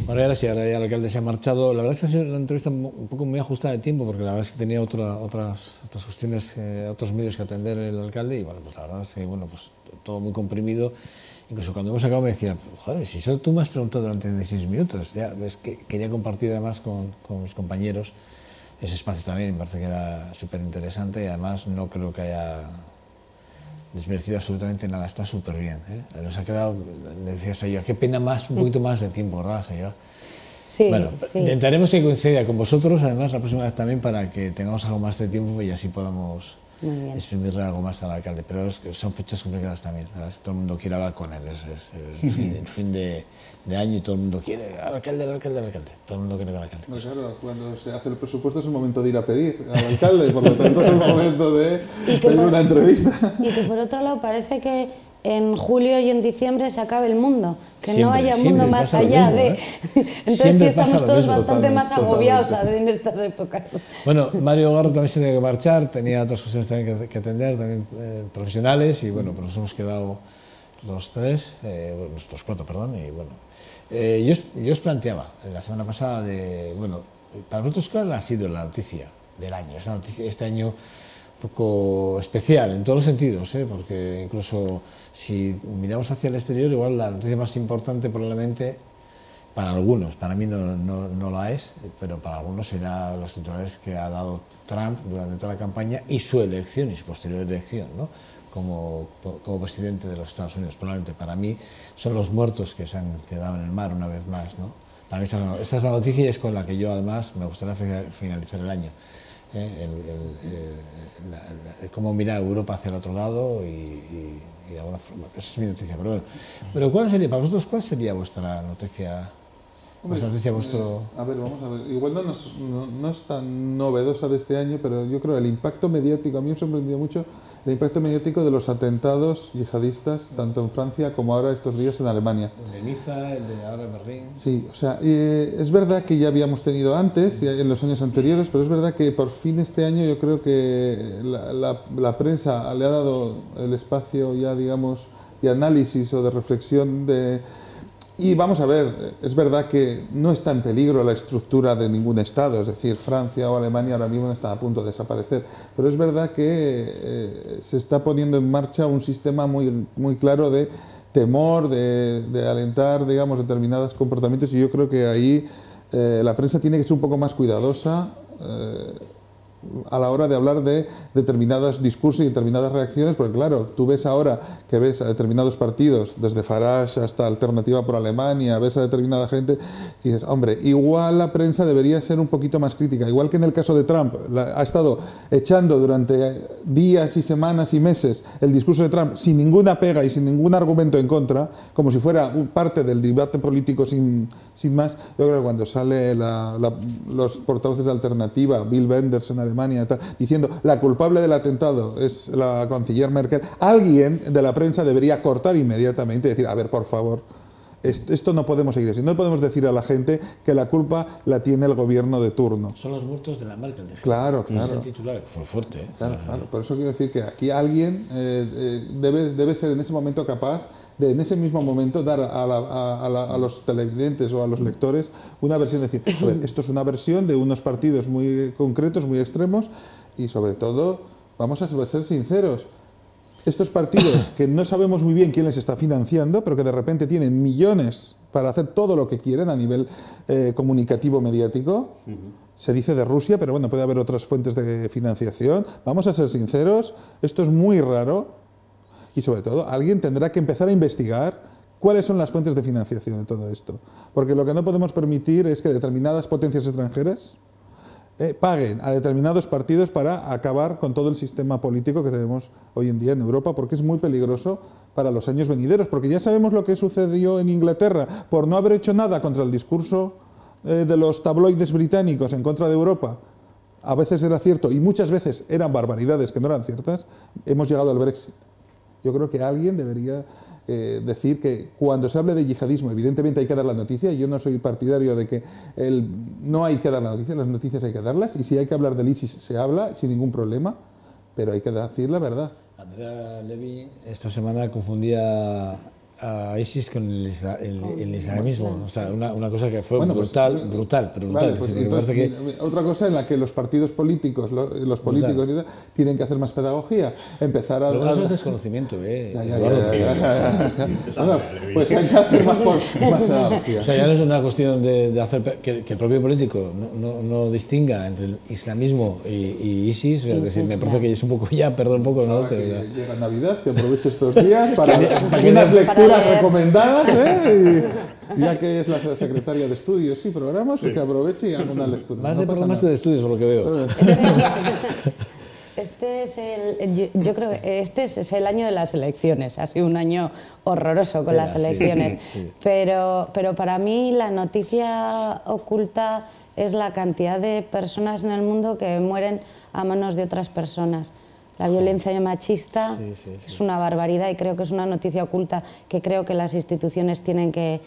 Bueno, ahora sí, ahora ya el alcalde se ha marchado. La verdad es que ha sido una entrevista un poco muy ajustada de tiempo, porque la verdad es que tenía otras cuestiones, otros medios que atender el alcalde, y bueno, pues la verdad es que, bueno, pues todo muy comprimido. Incluso cuando hemos acabado me decía, joder, si solo tú me has preguntado durante 16 minutos, ya ves que quería compartir además con mis compañeros ese espacio también, me parece que era súper interesante, y además no creo que haya desmerecido absolutamente nada, está súper bien. Nos ha quedado, decía Señor, qué pena más, un poquito más de tiempo, ¿verdad, Señor? Sí, Bueno, sí. intentaremos que coincida con vosotros, además, la próxima vez también, para que tengamos algo más de tiempo y así podamos exprimirle algo más al alcalde. Pero son fechas complicadas también, ¿verdad? Todo el mundo quiere hablar con él, es el fin de año y todo el mundo quiere al alcalde, al alcalde, al alcalde. Todo el mundo quiere al alcalde. No, claro, cuando se hace el presupuesto es el momento de ir a pedir al alcalde, por lo tanto es el momento de pedir una entrevista. Y que por otro lado parece que en julio y en diciembre se acabe el mundo, que Siempre, no haya siempre mundo más pasa lo allá mismo, de... Entonces sí Siempre estamos pasa lo todos mismo, bastante más agobiados totalmente. en estas épocas. Bueno, Mario Garro también se tiene que marchar, tenía otras cuestiones también que atender, también profesionales, y bueno, pues nos hemos quedado los cuatro, perdón, y bueno. Yo os planteaba la semana pasada bueno, para vosotros, ¿cuál ha sido la noticia del año? Esa noticia este año un poco especial en todos los sentidos, porque incluso si miramos hacia el exterior, igual la noticia más importante probablemente para algunos, para mí no la es, pero para algunos será los titulares que ha dado Trump durante toda la campaña y su elección y su posterior elección, ¿no? como presidente de los Estados Unidos. Probablemente para mí son los muertos que se han quedado en el mar una vez más, ¿no? Para mí esa es la noticia y es con la que yo además me gustaría finalizar el año. Cómo mira Europa hacia el otro lado y de alguna forma, esa es mi noticia. Pero bueno, ¿cuál sería, para vosotros, cuál sería vuestra noticia? Hombre, a ver, vamos a ver. Igual no es tan novedosa de este año, pero yo creo el impacto mediático, a mí me ha sorprendido mucho el impacto mediático de los atentados yihadistas, tanto en Francia como ahora estos días en Alemania. El de Niza, el de ahora Berlín. Sí, o sea, es verdad que ya habíamos tenido antes, en los años anteriores, pero es verdad que por fin este año yo creo que la prensa le ha dado el espacio ya, digamos, de análisis o de reflexión Y vamos a ver, es verdad que no está en peligro la estructura de ningún Estado, es decir, Francia o Alemania ahora mismo están a punto de desaparecer, pero es verdad que se está poniendo en marcha un sistema muy claro de temor, de alentar, digamos, determinados comportamientos, y yo creo que ahí la prensa tiene que ser un poco más cuidadosa a la hora de hablar de determinados discursos y determinadas reacciones, porque claro, tú ves ahora que ves a determinados partidos, desde Farage hasta Alternativa por Alemania, ves a determinada gente y dices, hombre, igual la prensa debería ser un poquito más crítica, igual que en el caso de Trump, ha estado echando durante días y semanas y meses el discurso de Trump sin ninguna pega y sin ningún argumento en contra, como si fuera parte del debate político sin más. Yo creo que cuando sale los portavoces de Alternativa, Bill Wenders en Alemania, diciendo la culpable del atentado es la canciller Merkel, alguien de la prensa debería cortar inmediatamente y decir, a ver, por favor, esto no podemos seguir así, no podemos decir a la gente que la culpa la tiene el gobierno de turno. Son los muertos de la Merkel. Claro. Es el titular, fue fuerte. Claro. Por eso quiero decir que aquí alguien debe ser en ese momento capaz de, en ese mismo momento, dar a los televidentes o a los lectores una versión, de decir, a ver, esto es una versión de unos partidos muy concretos, muy extremos, y sobre todo, vamos a ser sinceros, estos partidos que no sabemos muy bien quién les está financiando, pero que de repente tienen millones para hacer todo lo que quieren a nivel comunicativo mediático, se dice de Rusia, pero bueno, puede haber otras fuentes de financiación, vamos a ser sinceros, esto es muy raro. Y sobre todo, alguien tendrá que empezar a investigar cuáles son las fuentes de financiación de todo esto. Porque lo que no podemos permitir es que determinadas potencias extranjeras paguen a determinados partidos para acabar con todo el sistema político que tenemos hoy en día en Europa, porque es muy peligroso para los años venideros. Porque ya sabemos lo que sucedió en Inglaterra por no haber hecho nada contra el discurso de los tabloides británicos en contra de Europa. A veces era cierto y muchas veces eran barbaridades que no eran ciertas. Hemos llegado al Brexit. Yo creo que alguien debería decir que cuando se hable de yihadismo, evidentemente hay que dar la noticia, y yo no soy partidario de que no hay que dar la noticia, las noticias hay que darlas, y si hay que hablar del ISIS se habla sin ningún problema, pero hay que decir la verdad. Andrea Levy esta semana confundía a ISIS con el islamismo. O sea, una cosa que fue brutal, pero brutal. Vale, pues entonces, otra cosa en la que los partidos políticos, los políticos tienen que hacer más pedagogía, empezar a... Pero eso es desconocimiento, ¿eh? Pues hay que hacer más pedagogía. O sea, ya no es una cuestión de hacer que el propio político no distinga entre el islamismo y ISIS. O sea, es decir, me parece que es un poco ya, perdón un poco, ¿no? Que llega Navidad, que aproveche estos días para unas lecturas recomendadas, y ya que es la secretaria de estudios y programas, que aproveche y haga una lectura. Más de programas que de estudios, por lo que veo. Yo creo que este es el año de las elecciones. Ha sido un año horroroso con las elecciones. Sí. Pero para mí la noticia oculta es la cantidad de personas en el mundo que mueren a manos de otras personas. La violencia machista es una barbaridad y creo que es una noticia oculta que creo que las instituciones tienen que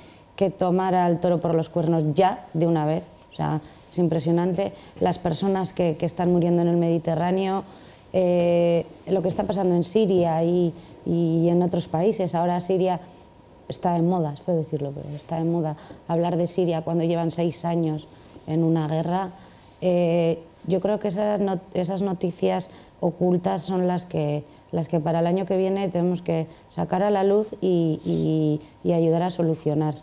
tomar al toro por los cuernos ya, de una vez. O sea, es impresionante las personas que están muriendo en el Mediterráneo, lo que está pasando en Siria y en otros países. Ahora Siria está de moda, es puedo decirlo, pero está de moda hablar de Siria cuando llevan 6 años en una guerra. Yo creo que esas noticias ocultas son las que para el año que viene tenemos que sacar a la luz y ayudar a solucionar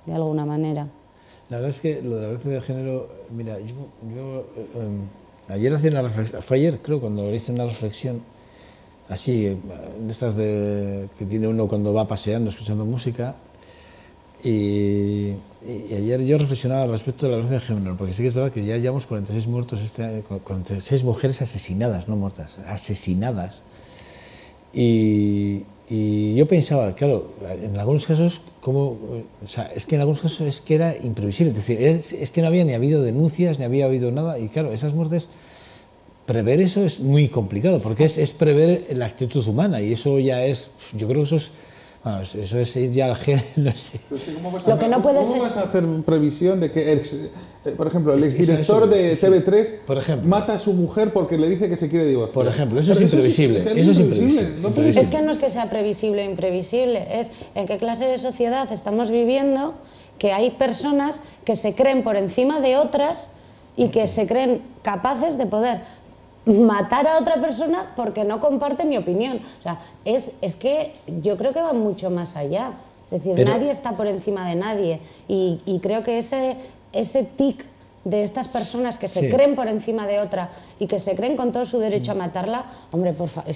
de alguna manera. La verdad es que lo de la violencia de género, mira, yo ayer hacía una reflexión, fue ayer creo cuando hice una reflexión así, de estas que tiene uno cuando va paseando, escuchando música, y ayer yo reflexionaba al respecto de la violencia de género, porque sí que es verdad que ya llevamos 46 muertos este año, 46 mujeres asesinadas, no muertas, asesinadas. Y yo pensaba, claro, en algunos casos, es que en algunos casos es que era imprevisible, es decir, es que no había ni habido denuncias, ni había habido nada, y claro, esas muertes, prever eso es muy complicado, porque es prever la actitud humana, y eso ya es, yo creo que eso es... Bueno, eso es ir ya al género, no sé. Pero es que ¿cómo vas a hacer previsión de que, por ejemplo, el exdirector de TV3 por ejemplo, mata a su mujer porque le dice que se quiere divorciar? Por ejemplo, eso es imprevisible. Eso es imprevisible. Es que no es que sea previsible o imprevisible, es en qué clase de sociedad estamos viviendo, que hay personas que se creen por encima de otras y que se creen capaces de poder matar a otra persona porque no comparte mi opinión. O sea, es que yo creo que va mucho más allá. Es decir, nadie está por encima de nadie. Y creo que ese tic de estas personas que se creen por encima de otra y que se creen con todo su derecho a matarla, hombre, por favor,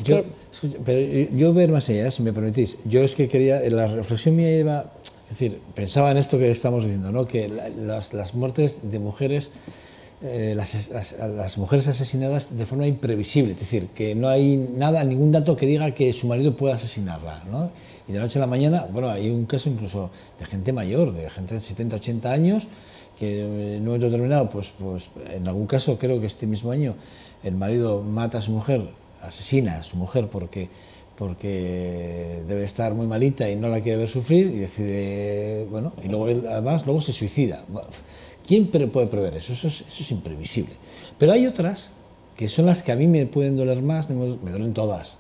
pero yo ver más allá, si me permitís. Yo es que quería, la reflexión mía iba, es decir, pensaba en esto que estamos diciendo, ¿no? Que las muertes de mujeres... las mujeres asesinadas de forma imprevisible, es decir, que no hay ningún dato que diga que su marido pueda asesinarla, ¿no? Y de la noche a la mañana, bueno, hay un caso incluso de gente mayor, de gente de 70, 80 años, que en un momento determinado, pues en algún caso creo que este mismo año el marido mata a su mujer, asesina a su mujer porque debe estar muy malita y no la quiere ver sufrir y decide, bueno, y luego él además se suicida. Bueno, ¿quién puede prever eso? Eso es imprevisible. Pero hay otras que son las que a mí me pueden doler más, me duelen todas.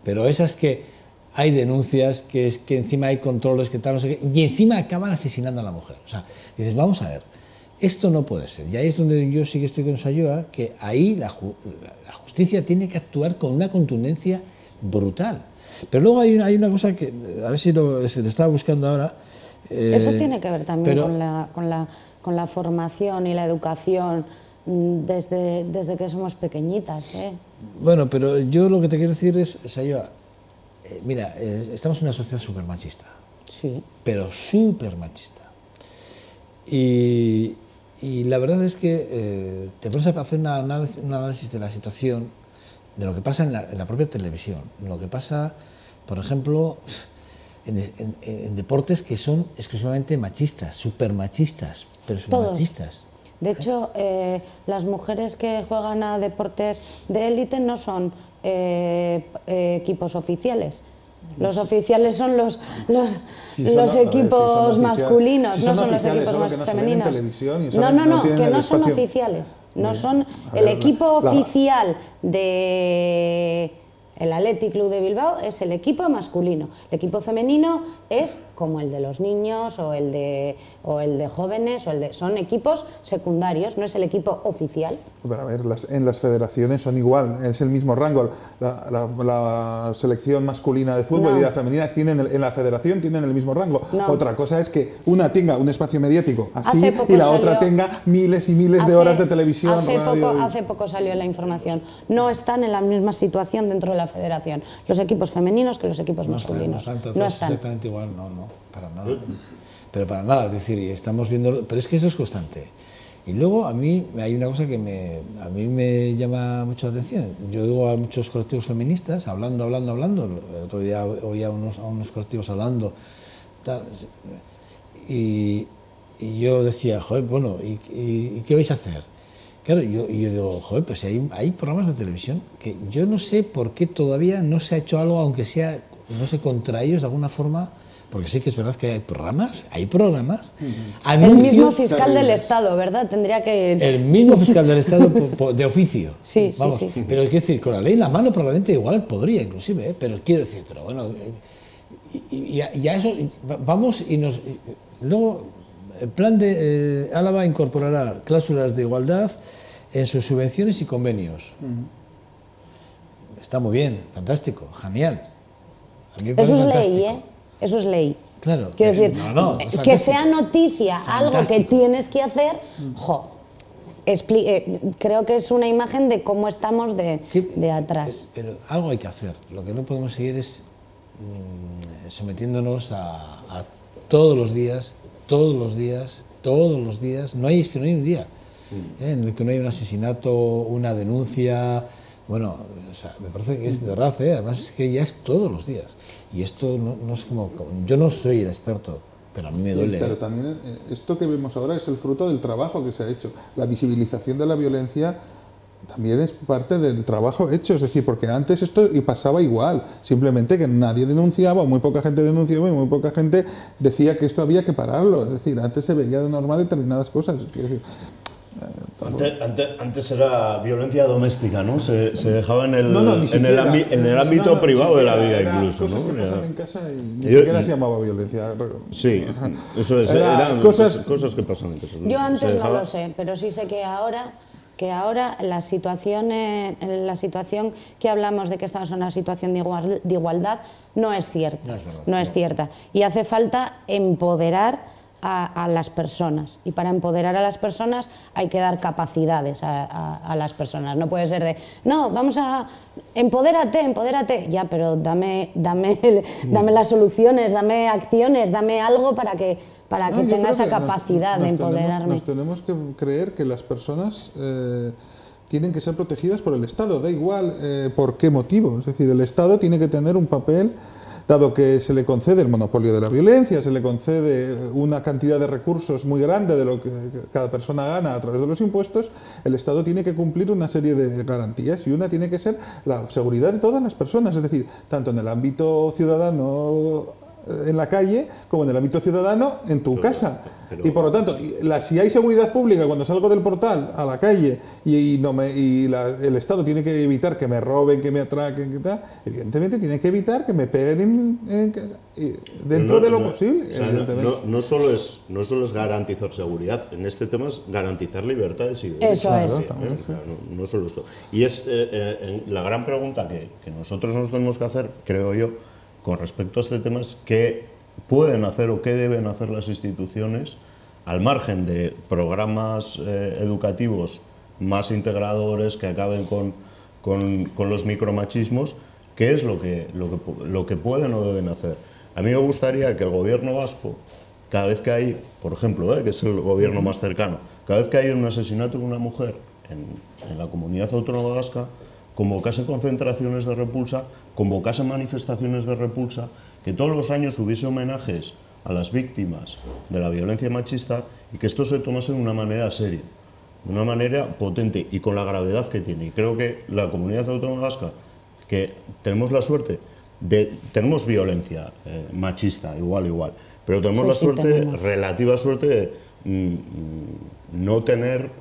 Pero esas que hay denuncias, que encima hay controles, que tal, no sé qué, y encima acaban asesinando a la mujer. O sea, dices, vamos a ver, esto no puede ser. Y ahí es donde yo sí que estoy con Sayoa, que ahí la justicia tiene que actuar con una contundencia brutal. Pero luego hay una cosa que, a ver si lo estaba buscando ahora. Eso tiene que ver también con la formación y la educación desde que somos pequeñitas. Bueno, pero yo lo que te quiero decir es, Sayoa, mira, estamos en una sociedad súper machista. Sí. Pero súper machista. Y la verdad es que te pones a hacer un análisis de la situación, de lo que pasa en la propia televisión, lo que pasa, por ejemplo, en deportes que son exclusivamente machistas, súper machistas, pero súper machistas. De hecho, las mujeres que juegan a deportes de élite no son equipos oficiales. Los oficiales son los equipos masculinos, no son los equipos más femeninos. No, que no son oficiales. No son el equipo oficial de El Athletic Club de Bilbao es el equipo masculino. El equipo femenino es como el de los niños o el de jóvenes, son equipos secundarios, no es el equipo oficial. Pero a ver, en las federaciones son igual, es el mismo rango. La selección masculina de fútbol y la femenina en la federación tienen el mismo rango. Otra cosa es que una tenga un espacio mediático así y la otra tenga miles y miles de horas de televisión. Hace poco salió la información. No están en la misma situación dentro de la federación los equipos femeninos que los equipos masculinos. No están exactamente igual, no, para nada. Pero para nada, es decir, estamos viendo, pero es que eso es constante. Y luego a mí hay una cosa que a mí me llama mucho la atención. Yo oigo a muchos colectivos feministas hablando. El otro día oía a unos colectivos hablando. Tal, y yo decía, joder, bueno, ¿y qué vais a hacer? Claro, yo digo, joder, pues hay programas de televisión que yo no sé por qué todavía no se ha hecho algo, aunque sea, no sé, contra ellos de alguna forma, porque sí que es verdad que hay programas. El mismo fiscal del Estado, ¿verdad? Tendría que... El mismo fiscal del Estado de oficio. Sí. Pero quiero decir, con la ley en la mano probablemente igual podría, inclusive, pero quiero decir, pero bueno, y a eso vamos y nos... Luego, el plan de Álava incorporará cláusulas de igualdad en sus subvenciones y convenios. Está muy bien, fantástico, genial. Eso es ley, ¿eh? Eso es ley. Claro. Quiero decir, que sea noticia algo que tienes que hacer, creo que es una imagen de cómo estamos de atrás. Pero algo hay que hacer. Lo que no podemos seguir es sometiéndonos a todos los días, no hay un día en el que no hay un asesinato, una denuncia. Bueno, o sea, me parece que es de verdad, además es que ya es todos los días. Y esto no es como... Yo no soy el experto, pero a mí me duele. Pero también esto que vemos ahora es el fruto del trabajo que se ha hecho. La visibilización de la violencia también es parte del trabajo hecho, es decir, porque antes esto pasaba igual, simplemente que nadie denunciaba, o muy poca gente denunciaba y muy poca gente decía que esto había que pararlo, es decir, antes se veía de normal determinadas cosas, quiero decir... Antes era violencia doméstica, ¿no? Se dejaba en el ámbito privado de la vida incluso. Cosas ¿no? que pasan en casa y ni siquiera se llamaba violencia. Sí, eso es, eran cosas que pasan en casa. Yo antes no lo sé, pero sí sé que ahora la situación que hablamos de que estamos en una situación de igualdad no es cierta. No es cierta. Y hace falta empoderar a las personas, y para empoderar a las personas hay que dar capacidades a las personas. No puede ser de, no, vamos a... empodérate, ya, pero dame las soluciones, dame acciones, dame algo para que tenga esa capacidad de empoderarme. Nos tenemos que creer que las personas tienen que ser protegidas por el Estado, da igual por qué motivo, es decir, el Estado tiene que tener un papel. Dado que se le concede el monopolio de la violencia, se le concede una cantidad de recursos muy grande de lo que cada persona gana a través de los impuestos, el Estado tiene que cumplir una serie de garantías y una tiene que ser la seguridad de todas las personas, es decir, tanto en el ámbito ciudadano en la calle como en el ámbito ciudadano en tu casa. Y por lo tanto, si hay seguridad pública cuando salgo del portal a la calle el Estado tiene que evitar que me roben, que me atraquen, que tal, evidentemente tiene que evitar que me peguen dentro de lo posible. O sea, no solo es garantizar seguridad, en este tema es garantizar libertades y derechos. Eso es. O sea, no solo esto. Y es la gran pregunta que nosotros nos tenemos que hacer, creo yo, con respecto a este tema es qué pueden hacer o qué deben hacer las instituciones al margen de programas educativos más integradores que acaben con los micromachismos, qué es lo que pueden o deben hacer. A mí me gustaría que el gobierno vasco, cada vez que hay, por ejemplo, que es el gobierno más cercano, cada vez que hay un asesinato de una mujer en la comunidad autónoma vasca, convocase concentraciones de repulsa, convocase manifestaciones de repulsa, que todos los años hubiese homenajes a las víctimas de la violencia machista y que esto se tomase de una manera seria, de una manera potente y con la gravedad que tiene. Y creo que la comunidad autónoma vasca, que tenemos la suerte tenemos violencia machista, igual, pero tenemos la suerte, relativa suerte de no tener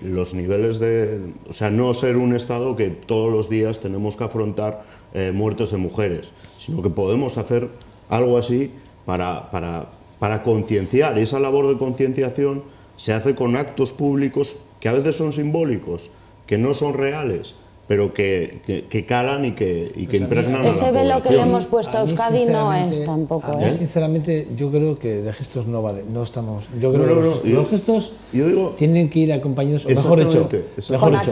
los niveles de... O sea, no ser un Estado que todos los días tenemos que afrontar muertes de mujeres, sino que podemos hacer algo así para concienciar. Y esa labor de concienciación se hace con actos públicos que a veces son simbólicos, que no son reales, pero que calan y que impregnan a la población. Ese velo que le hemos puesto a Euskadi no es tampoco. Sinceramente, yo creo que de gestos no vale, no estamos. Yo creo que los gestos tienen que ir acompañados, o mejor dicho,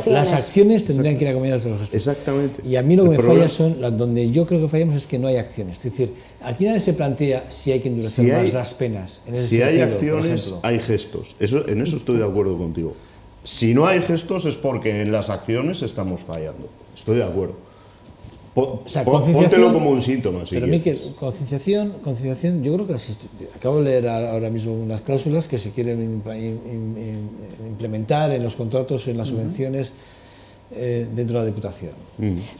las acciones tendrían que ir acompañadas de los gestos. Exactamente. Y a mí lo que me falla son, donde yo creo que fallamos es que no hay acciones. Es decir, aquí nadie se plantea si hay que endurecer más las penas. Si hay acciones, hay gestos. En eso estoy de acuerdo contigo. Si no hay gestos es porque en las acciones estamos fallando. Estoy de acuerdo. Póntelo como un síntoma. Pero Miquel, concienciación, yo creo que acabo de leer ahora mismo unas cláusulas que se quieren implementar en los contratos, en las subvenciones dentro de la Diputación.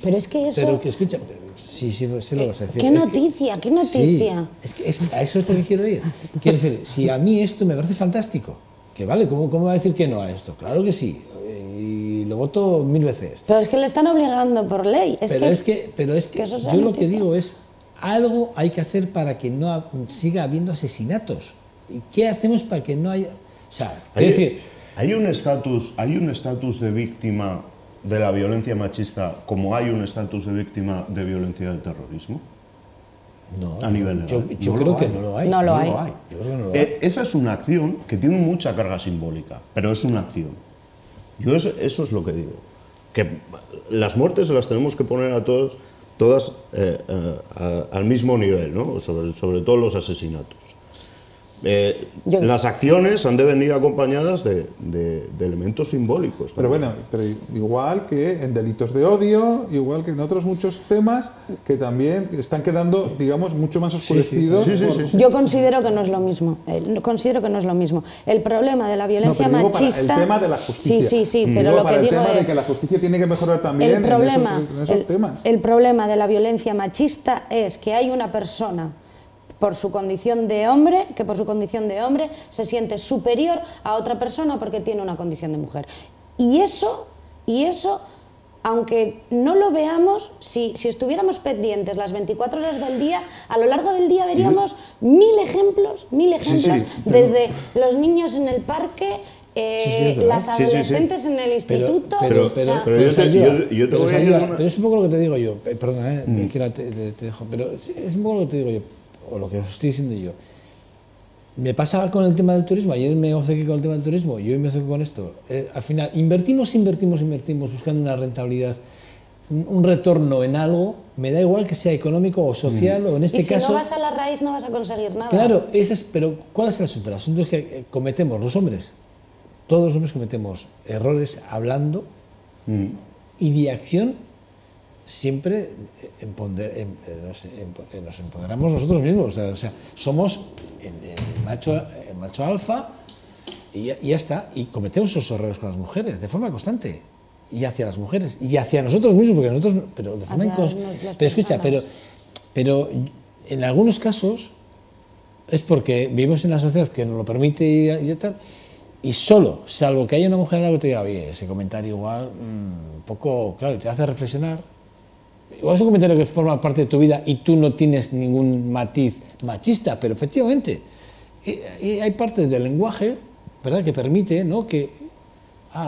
Pero es que eso... Pero que escucha, sí, lo vas a decir. ¿Qué noticia? ¿Qué noticia? Sí, a eso es lo que quiero ir. Quiero decir, si a mí esto me parece fantástico, que vale, ¿cómo va a decir que no a esto? Claro que sí, y lo voto 1000 veces. Pero es que le están obligando por ley. Pero es que yo lo que digo es, algo hay que hacer para que no siga habiendo asesinatos. ¿Y qué hacemos para que no haya...? O sea, ¿hay un estatus de víctima de la violencia machista como hay un estatus de víctima de violencia del terrorismo? No, a nivel legal. Yo creo que no lo hay. No lo hay. Esa es una acción que tiene mucha carga simbólica, pero es una acción. Yo eso es lo que digo. Que las muertes las tenemos que poner a todas al mismo nivel, ¿no? Sobre todo los asesinatos. Las acciones han de venir acompañadas de elementos simbólicos. Pero bueno, igual que en delitos de odio, igual que en otros muchos temas que también están quedando, digamos, mucho más oscurecidos. Sí. Yo considero que no es lo mismo. El problema de la violencia machista... Para el tema de la justicia. Sí, pero lo que digo es... el tema de que la justicia tiene que mejorar también en esos temas. El problema de la violencia machista es que hay una persona que por su condición de hombre se siente superior a otra persona porque tiene una condición de mujer. Y eso, aunque no lo veamos, si estuviéramos pendientes las 24 horas del día, a lo largo del día veríamos mil ejemplos, desde los niños en el parque, las adolescentes en el instituto... Pero es un poco lo que te digo yo, perdona, te dejo, pero es un poco lo que te digo yo, o lo que os estoy diciendo yo. Me pasaba con el tema del turismo, ayer me obcequé con el tema del turismo, y hoy me obcequé con esto. Al final, invertimos buscando una rentabilidad, un retorno en algo, me da igual que sea económico o social, o en este caso... Y si no vas a la raíz no vas a conseguir nada. Claro, pero ¿cuál es el asunto? El asunto es que cometemos los hombres, todos los hombres cometemos errores hablando y de acción. Siempre nos empoderamos nosotros mismos, o sea somos el macho alfa y ya está, y cometemos esos errores con las mujeres de forma constante, y hacia las mujeres y hacia nosotros mismos, porque nosotros, pero de forma pero escucha, pero en algunos casos es porque vivimos en una sociedad que nos lo permite y tal, y solo, salvo que haya una mujer en la que te diga, oye, ese comentario igual, un poco, claro, te hace reflexionar. Igual es un comentario que forma parte de tu vida y tú no tienes ningún matiz machista, pero efectivamente hay partes del lenguaje, ¿verdad?, que permite, ¿no?, que,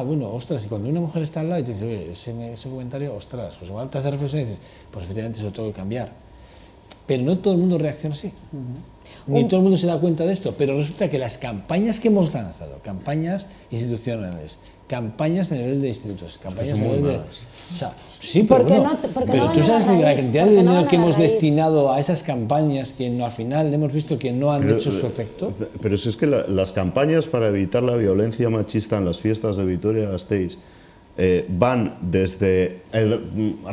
bueno, ostras, y cuando una mujer está al lado y te dice, oye, ese comentario, ostras, pues igual te hace reflexionar y dices, pues efectivamente eso tengo que cambiar. Pero no todo el mundo reacciona así. Ni todo el mundo se da cuenta de esto, pero resulta que las campañas que hemos lanzado, campañas institucionales, campañas a nivel de institutos, campañas a nivel de... O sea, sí, pero tú sabes la cantidad de dinero que hemos destinado a esas campañas que al final hemos visto que no han hecho su efecto. Pero si es que las campañas para evitar la violencia machista en las fiestas de Vitoria-Gasteiz van desde el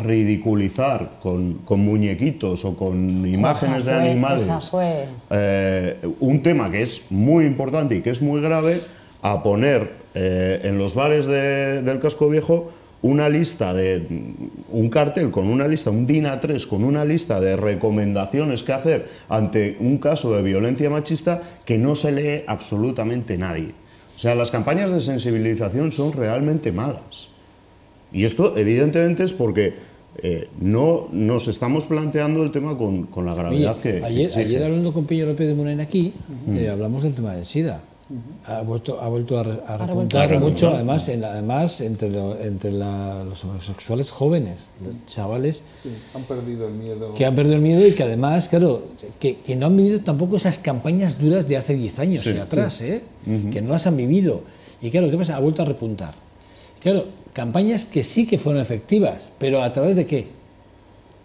ridiculizar con muñequitos o con imágenes de animales un tema que es muy importante y que es muy grave, a poner en los bares del Casco Viejo un cartel con una lista, un DIN A3 con una lista de recomendaciones que hacer ante un caso de violencia machista que no se lee absolutamente nadie. O sea, las campañas de sensibilización son realmente malas. Y esto, evidentemente, es porque no nos estamos planteando el tema con la gravedad que exige. Ayer hablando con Pillo López de Munain aquí, hablamos del tema del SIDA. Ha vuelto a repuntar mucho, además entre los homosexuales jóvenes, los chavales han perdido el miedo. Que han perdido el miedo y que además, claro, que no han vivido tampoco esas campañas duras de hace 10 años atrás, que no las han vivido. Y claro, ¿qué pasa? Ha vuelto a repuntar. Claro, campañas que sí que fueron efectivas, pero ¿a través de qué?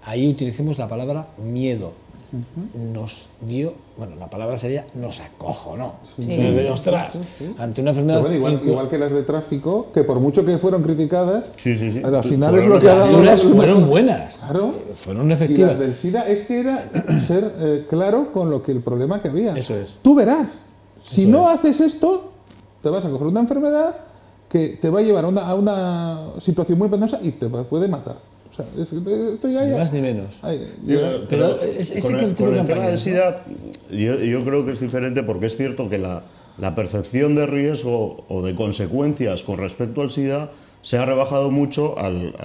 Ahí utilicemos la palabra miedo. Nos dio, bueno, la palabra sería nos acojonó. Ostras, ante una enfermedad. Bueno, igual que las de tráfico, que por mucho que fueron criticadas, al final fueron es lo que ha dado. Las fueron buenas, claro, fueron efectivas. Y las del SIDA es que era ser claro con lo que el problema que había. Eso es. Tú verás, si no haces esto, te vas a coger una enfermedad que te va a llevar a una situación muy penosa y te puede matar. O sea, ni más ni menos. Pero con el tema del SIDA, yo creo que es diferente porque es cierto que la percepción de riesgo o de consecuencias con respecto al SIDA se ha rebajado mucho al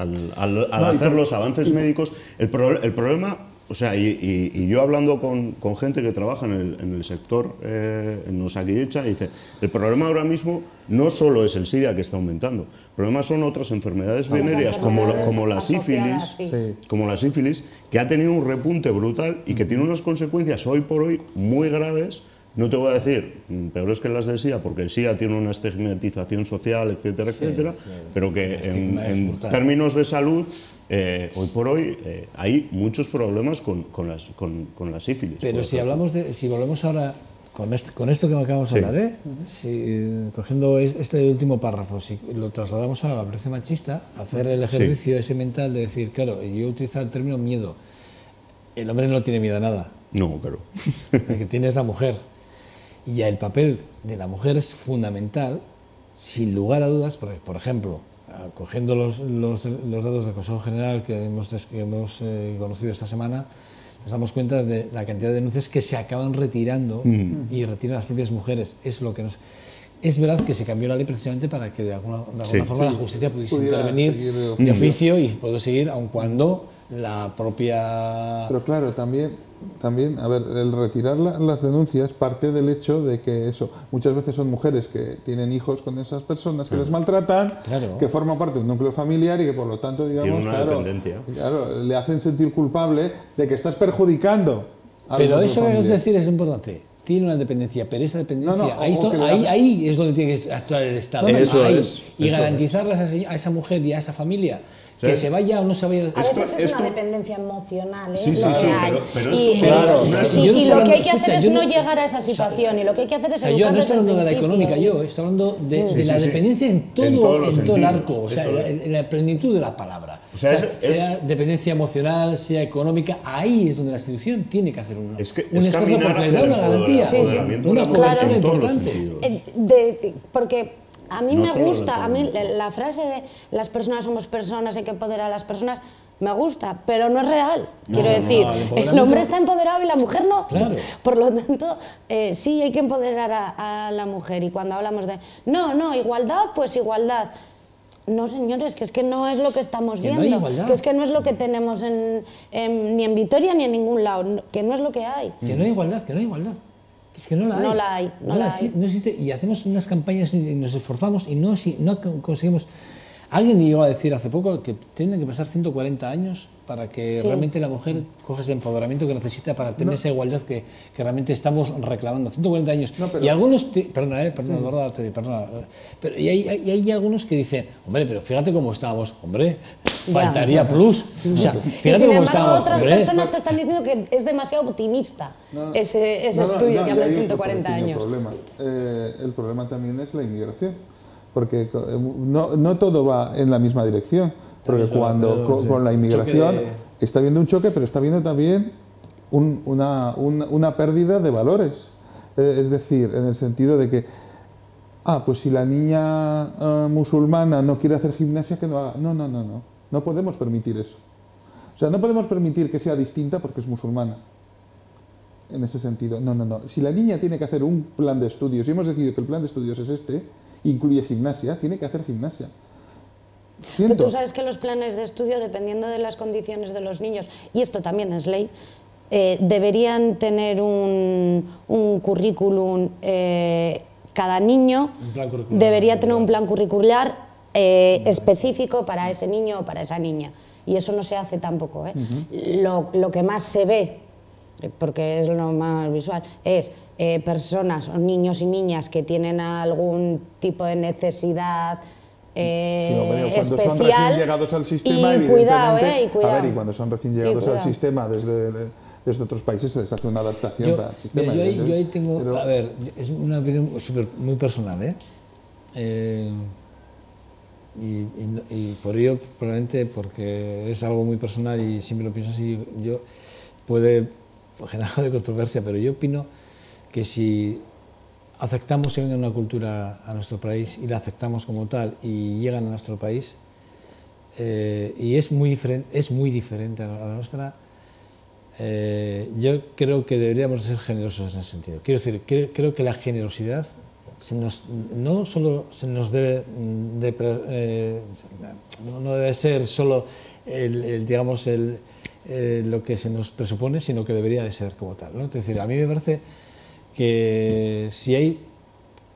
hacer los avances médicos. El problema, o sea, y yo hablando con gente que trabaja en el sector, en Osakidetza, dice, el problema ahora mismo no solo es el SIDA que está aumentando, el problema son otras enfermedades venéreas como la sífilis, que ha tenido un repunte brutal y que tiene unas consecuencias hoy por hoy muy graves. No te voy a decir peores que las del SIDA, porque el SIDA tiene una estigmatización social, etcétera, etcétera, pero que en términos de salud, hoy por hoy hay muchos problemas con la sífilis. Pero si volvemos ahora con esto que acabamos de hablar, cogiendo este último párrafo, si lo trasladamos ahora a la violencia machista, hacer el ejercicio ese mental de decir, claro, yo he utilizado el término miedo. El hombre no tiene miedo a nada. No, claro. El que tiene es la mujer. Y el papel de la mujer es fundamental, sin lugar a dudas, porque, por ejemplo, cogiendo los datos del Consejo General que hemos conocido esta semana, nos damos cuenta de la cantidad de denuncias que se acaban retirando y retiran las propias mujeres. Es verdad que se cambió la ley precisamente para que de alguna forma la justicia pudiese intervenir de oficio y poder seguir, aun cuando la propia... Pero claro, también, a ver, el retirar las denuncias parte del hecho de que muchas veces son mujeres que tienen hijos con esas personas que les maltratan, que forman parte de un núcleo familiar y que por lo tanto, digamos, le hacen sentir culpable de que estás perjudicando al Pero eso familiar. Es decir, es importante. Tiene una dependencia, pero esa dependencia, ahí es donde tiene que actuar el Estado. Y garantizarle a esa mujer y a esa familia que se vaya o no se vaya. A veces es una dependencia emocional, lo que hay. Y lo que hay que hacer es no llegar a esa situación, y lo que hay que hacer es educar. Yo no estoy hablando de la económica, estoy hablando de la dependencia en todo el arco, o sea, en la plenitud de la palabra. Sea dependencia emocional, sea económica, ahí es donde la institución tiene que hacer un esfuerzo porque le da una garantía, una cobertura importante. Porque a mí me gusta, la frase de las personas somos personas, hay que empoderar a las personas, me gusta, pero no es real. Quiero decir, el hombre está empoderado y la mujer no. Claro. Por lo tanto, sí hay que empoderar a la mujer. Y cuando hablamos de, igualdad, pues igualdad. No, señores, que es que no es lo que estamos viendo, que es que no es lo que tenemos ni en Vitoria ni en ningún lado, que no es lo que hay. Que no hay igualdad, Es que no la hay. No existe. Y hacemos unas campañas y nos esforzamos y no conseguimos. Alguien llegó a decir hace poco que tienen que pasar 140 años para que realmente la mujer coja ese empoderamiento que necesita para tener esa igualdad que realmente estamos reclamando. 140 años. Y algunos... Perdona, pero hay algunos que dicen, hombre, pero fíjate cómo estábamos. Hombre, faltaría plus. O sea, fíjate cómo estábamos. Otras personas te están diciendo que es demasiado optimista ese estudio que habla de 140 años. El problema también es la inmigración. Porque no todo va en la misma dirección, porque con la inmigración está habiendo un choque, pero está habiendo también una pérdida de valores. Es decir, en el sentido de que, pues si la niña musulmana no quiere hacer gimnasia, que no haga. No podemos permitir eso. O sea, no podemos permitir que sea distinta porque es musulmana. En ese sentido, no. Si la niña tiene que hacer un plan de estudios, y hemos decidido que el plan de estudios es incluye gimnasia, tiene que hacer gimnasia. Pero tú sabes que los planes de estudio, dependiendo de las condiciones de los niños, y esto también es ley, deberían tener un currículum, cada niño debería tener un plan curricular específico para ese niño o para esa niña. Y eso no se hace tampoco, ¿eh? Lo que más se ve, porque es lo más visual, es personas o niños y niñas que tienen algún tipo de necesidad cuando especial. son recién llegados al sistema, y cuidado, cuidado. A ver, y cuando son recién llegados al sistema desde otros países se les hace una adaptación para el sistema. Yo ahí tengo, a ver, es una opinión muy personal, y por ello, probablemente porque es algo muy personal y siempre lo pienso así, puede generar algo de controversia, pero yo opino que si aceptamos que venga una cultura a nuestro país y la aceptamos como tal y llegan a nuestro país, y es muy diferente a la nuestra, yo creo que deberíamos ser generosos en ese sentido. Quiero decir, creo que la generosidad no solo se nos debe no debe ser solo digamos lo que se nos presupone, sino que debería de ser como tal, ¿no? Es decir, a mí me parece que si hay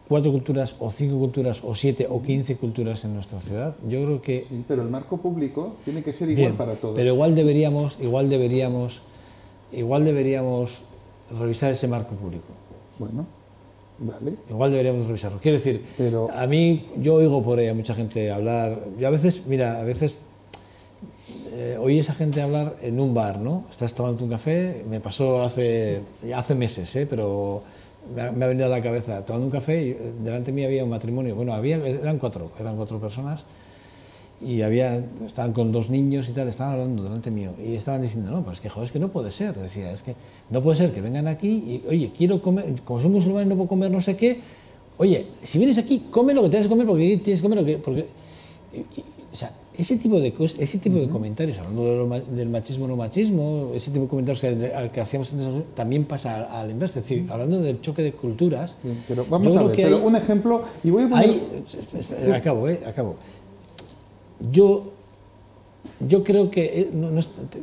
4 culturas o 5 culturas o 7 o 15 culturas en nuestra ciudad, yo creo que... Sí, pero el marco público tiene que ser igual para todos. Pero igual deberíamos revisar ese marco público. Bueno, vale. Igual deberíamos revisarlo. Quiero decir, a mí, yo oigo por ahí a mucha gente hablar, yo a veces, mira, oí a esa gente hablar en un bar, ¿no? Estás tomando un café, me pasó hace meses, pero me ha venido a la cabeza, tomando un café, y delante de mí había un matrimonio, bueno, eran cuatro personas, y estaban con 2 niños y tal, estaban hablando delante mío, y estaban diciendo, no, pues es que joder, es que no puede ser, decía, es que no puede ser que vengan aquí y, oye, quiero comer, como soy musulmán no puedo comer no sé qué, oye, si vienes aquí, come lo que tienes que comer, porque tienes que comer lo que... o sea, ese tipo de cosas, ese tipo de comentarios, hablando del machismo no machismo, ese tipo de comentarios al que hacíamos antes, también pasa al inverso, es decir, hablando del choque de culturas. Pero vamos a ver, un ejemplo, y voy a poner... Acabo. Yo creo que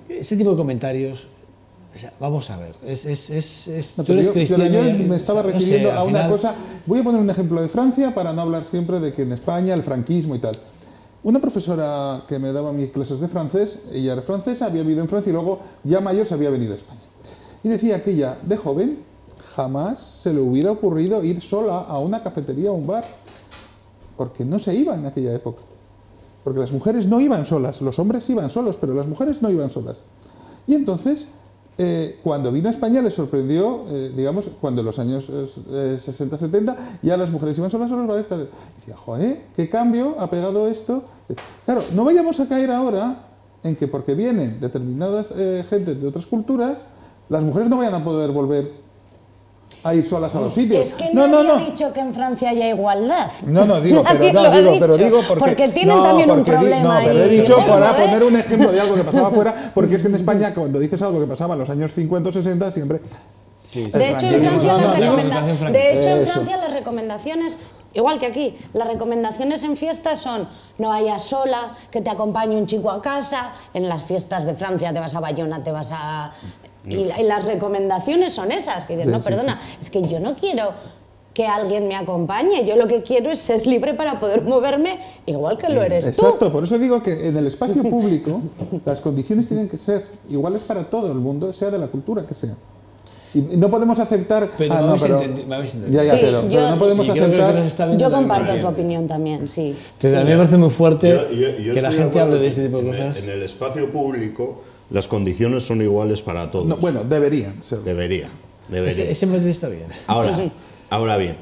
ese tipo de comentarios, o sea, vamos a ver, tú eres cristiano. Yo me estaba refiriendo a una cosa. Voy a poner un ejemplo de Francia para no hablar siempre de que en España el franquismo y tal. Una profesora que me daba mis clases de francés, ella era francesa, había vivido en Francia y luego ya mayor se había venido a España. Y decía que ella, de joven, jamás se le hubiera ocurrido ir sola a una cafetería o un bar, porque no se iba en aquella época. Porque las mujeres no iban solas, los hombres iban solos, pero las mujeres no iban solas. Y entonces, cuando vino a España le sorprendió, digamos, cuando en los años 60-70 ya las mujeres iban solas a los bares. Y decía, joder, ¿qué cambio ha pegado esto? Claro, no vayamos a caer ahora en que porque vienen determinadas gentes de otras culturas, las mujeres no vayan a poder volver a ir solas a los sitios. Es que nadie ha dicho que en Francia haya igualdad. Digo porque tienen también un problema ahí. Pero he dicho para poner un ejemplo de algo que pasaba afuera, porque es que en España cuando dices algo que pasaba en los años 50 o 60 siempre... De hecho, en Francia las recomendaciones, igual que aquí, las recomendaciones en fiestas son no vayas sola, que te acompañe un chico a casa, en las fiestas de Francia te vas a Bayona, te vas a... Y las recomendaciones son esas, que dices, no, perdona, es que yo no quiero que alguien me acompañe, yo lo que quiero es ser libre para poder moverme igual que lo eres tú. Exacto, por eso digo que en el espacio público las condiciones tienen que ser iguales para todo el mundo, sea de la cultura que sea. Y no podemos aceptar... Pero no podemos aceptar... Yo comparto tu opinión también, sí. Pero a mí me parece muy fuerte que la gente hable de ese tipo de cosas. En el espacio público las condiciones son iguales para todos. No, bueno, deberían ser. Deberían. Ese método está bien. Ahora bien,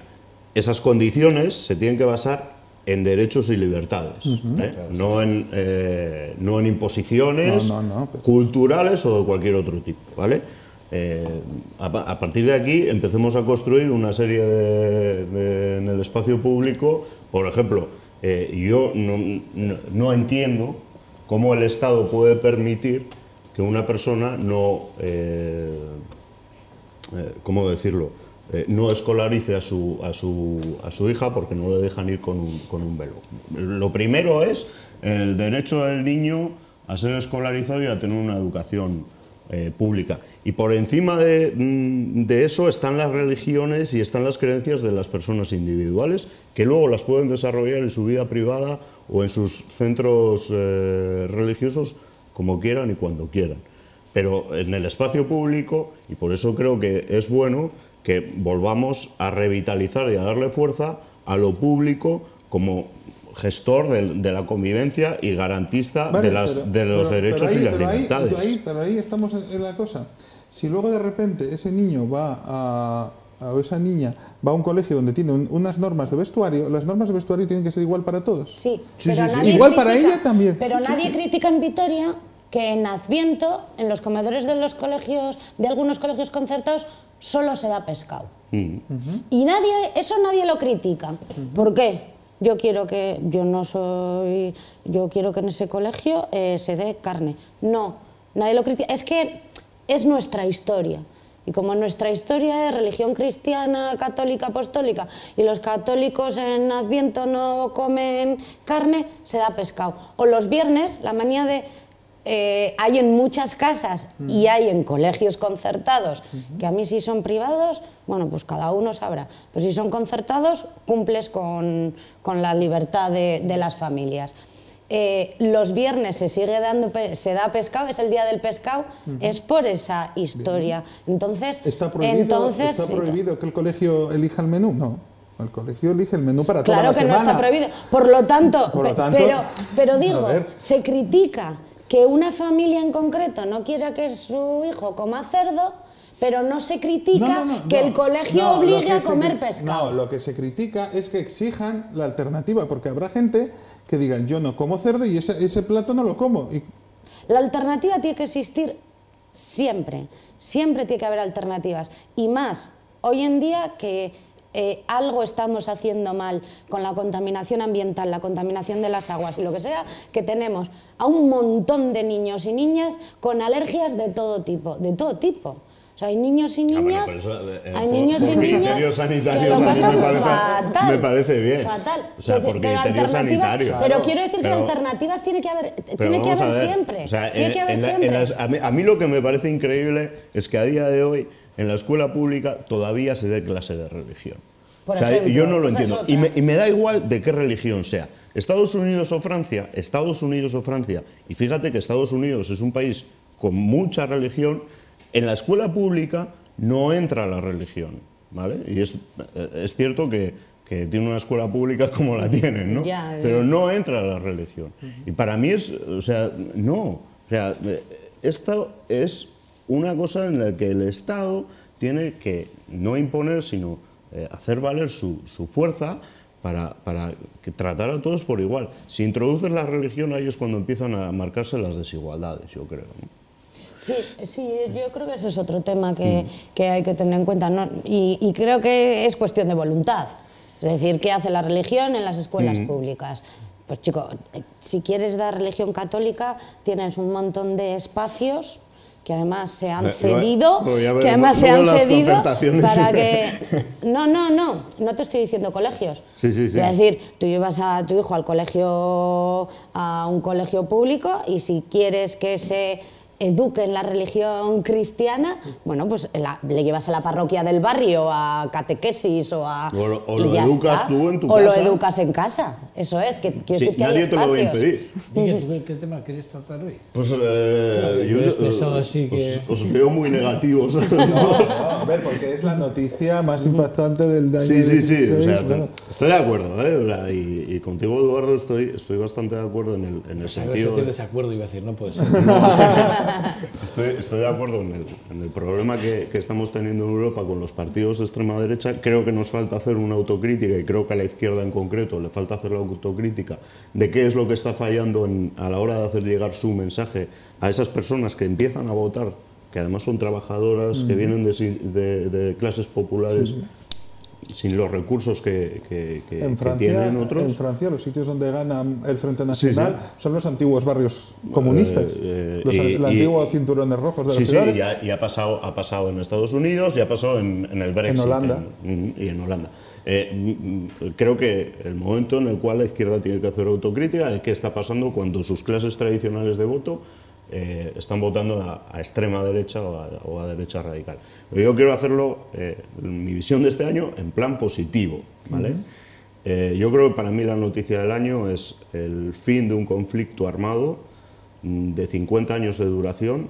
esas condiciones se tienen que basar en derechos y libertades, no en imposiciones culturales o de cualquier otro tipo, ¿vale? A partir de aquí empecemos a construir una serie en el espacio público. Por ejemplo, yo no entiendo cómo el Estado puede permitir que una persona no, ¿cómo decirlo?, no escolarice a su hija porque no le dejan ir con un velo. Lo primero es el derecho del niño a ser escolarizado y a tener una educación pública. Y por encima de eso están las religiones y están las creencias de las personas individuales, que luego las pueden desarrollar en su vida privada o en sus centros religiosos como quieran y cuando quieran. Pero en el espacio público, y por eso creo que es bueno que volvamos a revitalizar y a darle fuerza a lo público como gestor de la convivencia y garantista de los derechos y las libertades. Pero ahí estamos en la cosa. Si luego de repente ese niño o esa niña va a un colegio donde tiene unas normas de vestuario, las normas de vestuario tienen que ser igual para todos. Sí, igual para ella también. Pero nadie critica en Vitoria que en Adviento, en los comedores de los colegios, de algunos colegios concertados, solo se da pescado. Y eso nadie lo critica. ¿Por qué? Yo quiero que en ese colegio se dé carne. No, nadie lo critica. Es que es nuestra historia. Y como nuestra historia es religión cristiana, católica, apostólica, y los católicos en Adviento no comen carne, se da pescado. O los viernes, la manía de... hay en muchas casas y hay en colegios concertados, que a mí si son privados, bueno, pues cada uno sabrá. Pero si son concertados, cumples con la libertad de las familias. Los viernes se da pescado, es el día del pescado, es por esa historia. Entonces, ¿Está prohibido que el colegio elija el menú? No. El colegio elige el menú para toda la semana. Claro que no está prohibido. Por lo tanto, pero digo, se critica que una familia en concreto no quiera que su hijo coma cerdo, pero no se critica que el colegio obligue a comer pescado. No, lo que se critica es que exijan la alternativa, porque habrá gente que diga, yo no como cerdo y ese plato no lo como. La alternativa tiene que existir siempre, siempre tiene que haber alternativas. Y más, hoy en día que algo estamos haciendo mal con la contaminación ambiental, la contaminación de las aguas y lo que sea, que tenemos a un montón de niños y niñas con alergias de todo tipo, O sea, hay niños y niñas, que lo pasan fatal. Me parece bien. Fatal. O sea, por criterio sanitario. Pero quiero decir que alternativas tiene que haber siempre. O sea, a mí lo que me parece increíble es que a día de hoy en la escuela pública todavía se dé clase de religión. Por ejemplo, yo no lo entiendo. Y me da igual de qué religión sea. Estados Unidos o Francia, y fíjate que Estados Unidos es un país con mucha religión, en la escuela pública no entra la religión, ¿vale? Y es cierto que tiene una escuela pública como la tienen, ¿no? Pero no entra la religión. Y para mí esto es una cosa en la que el Estado tiene que no imponer, sino hacer valer su fuerza para tratar a todos por igual. Si introduces la religión, ahí es cuando empiezan a marcarse las desigualdades, yo creo, ¿no? Sí, yo creo que ese es otro tema que hay que tener en cuenta, ¿no? Y creo que es cuestión de voluntad. Es decir, ¿qué hace la religión en las escuelas públicas? Pues chico, si quieres dar religión católica, tienes un montón de espacios que además se han cedido, para que... No te estoy diciendo colegios. Sí. Es decir, tú llevas a tu hijo a un colegio público y si quieres que se eduque en la religión cristiana, bueno, pues le llevas a la parroquia del barrio a catequesis o lo educas tú en tu casa. O lo educas en casa, eso es, que quiero decir que nadie hay espacios. te lo va a impedir. Miguel, ¿tú qué tema queréis tratar hoy? Pues yo he pensado así que... os veo muy negativos. A ver, porque es la noticia más impactante del año. Sí, o sea, estoy de acuerdo, y contigo, Eduardo, estoy bastante de acuerdo en el sentido... desacuerdo, iba a decir, no puede ser. Estoy de acuerdo en el problema que estamos teniendo en Europa con los partidos de extrema derecha. Creo que nos falta hacer una autocrítica, y creo que a la izquierda en concreto le falta hacer la autocrítica de qué es lo que está fallando a la hora de hacer llegar su mensaje a esas personas que empiezan a votar, que además son trabajadoras, que vienen de clases populares. sin los recursos que Francia, tienen otros. En Francia, los sitios donde gana el Frente Nacional son los antiguos barrios comunistas, el antiguo cinturones rojos de las ciudades. Sí, y ha pasado en Estados Unidos y ha pasado en el Brexit. En Holanda. Y en Holanda. Creo que el momento en el cual la izquierda tiene que hacer autocrítica es qué está pasando cuando sus clases tradicionales de voto están votando a extrema derecha o a derecha radical. Pero yo quiero hacerlo, mi visión de este año, en plan positivo, ¿vale? Yo creo que para mí la noticia del año es el fin de un conflicto armado de 50 años de duración,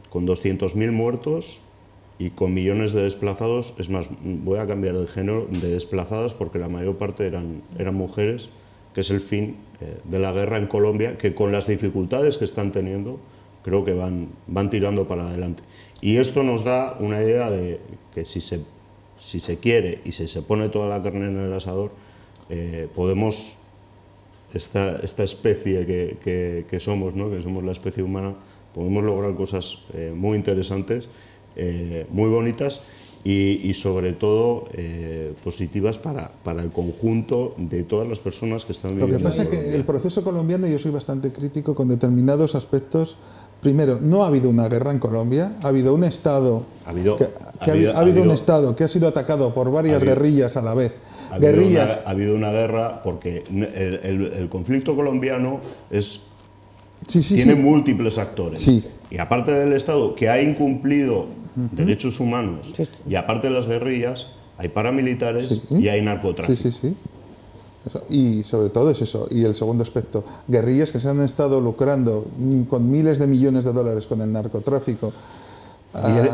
con 200.000 muertos y con millones de desplazados. Es más, voy a cambiar el género de desplazadas porque la mayor parte eran mujeres, que es el fin de la guerra en Colombia, que con las dificultades que están teniendo, creo que van tirando para adelante. Y esto nos da una idea de que si se quiere y si se pone toda la carne en el asador, podemos, esta especie que somos, ¿no?, que somos la especie humana, podemos lograr cosas muy interesantes, muy bonitas y sobre todo positivas para el conjunto de todas las personas que están viviendo. Lo que pasa es que el proceso colombiano, yo soy bastante crítico con determinados aspectos. Primero, no ha habido una guerra en Colombia, ha habido un Estado un Estado que ha sido atacado por varias guerrillas a la vez. Ha habido una guerra porque el conflicto colombiano tiene múltiples actores. Sí. Y aparte del Estado, que ha incumplido derechos humanos, y aparte de las guerrillas, hay paramilitares y hay narcotráfico. Sí. Eso. Y sobre todo es eso. Y el segundo aspecto, guerrillas que se han estado lucrando con miles de millones de dólares con el narcotráfico.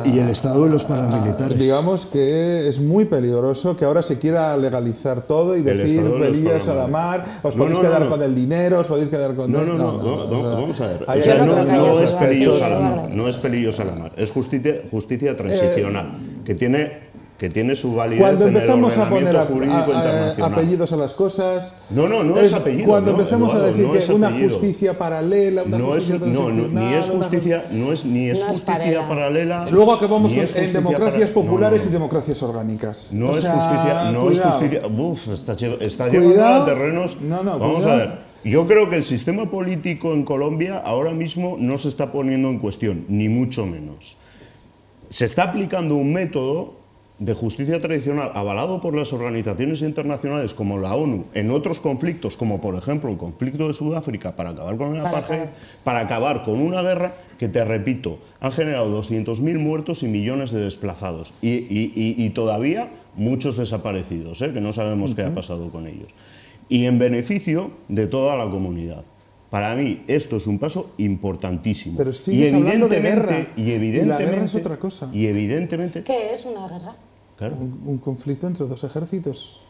Y el Estado y los paramilitares. Digamos que es muy peligroso que ahora se quiera legalizar todo y decir verías a la mar, os podéis quedar con el dinero, os podéis quedar con... Vamos a ver. No es pelillos a la mar, no es pelillos a la mar, es justicia transicional, que tiene su validez. Cuando en empezamos el a poner jurídico internacional. apellidos a las cosas... No es apellido. Cuando empezamos a decir que una justicia paralela, una justicia transicional... No es justicia paralela. Luego acabamos en democracias populares y democracias orgánicas. No es justicia. Está llevando a terrenos... Vamos a ver. Yo creo que el sistema político en Colombia ahora mismo no se está poniendo en cuestión, ni mucho menos. Se está aplicando un método de justicia tradicional avalado por las organizaciones internacionales como la ONU en otros conflictos, como por ejemplo el conflicto de Sudáfrica, para acabar con el apartheid, para acabar con una guerra que, te repito, han generado 200.000 muertos y millones de desplazados y todavía muchos desaparecidos, que no sabemos qué ha pasado con ellos, y en beneficio de toda la comunidad. Para mí esto es un paso importantísimo. Pero sigues hablando de guerra, y la guerra es otra cosa. Y evidentemente... ¿Qué es una guerra? Claro. Un conflicto entre dos ejércitos.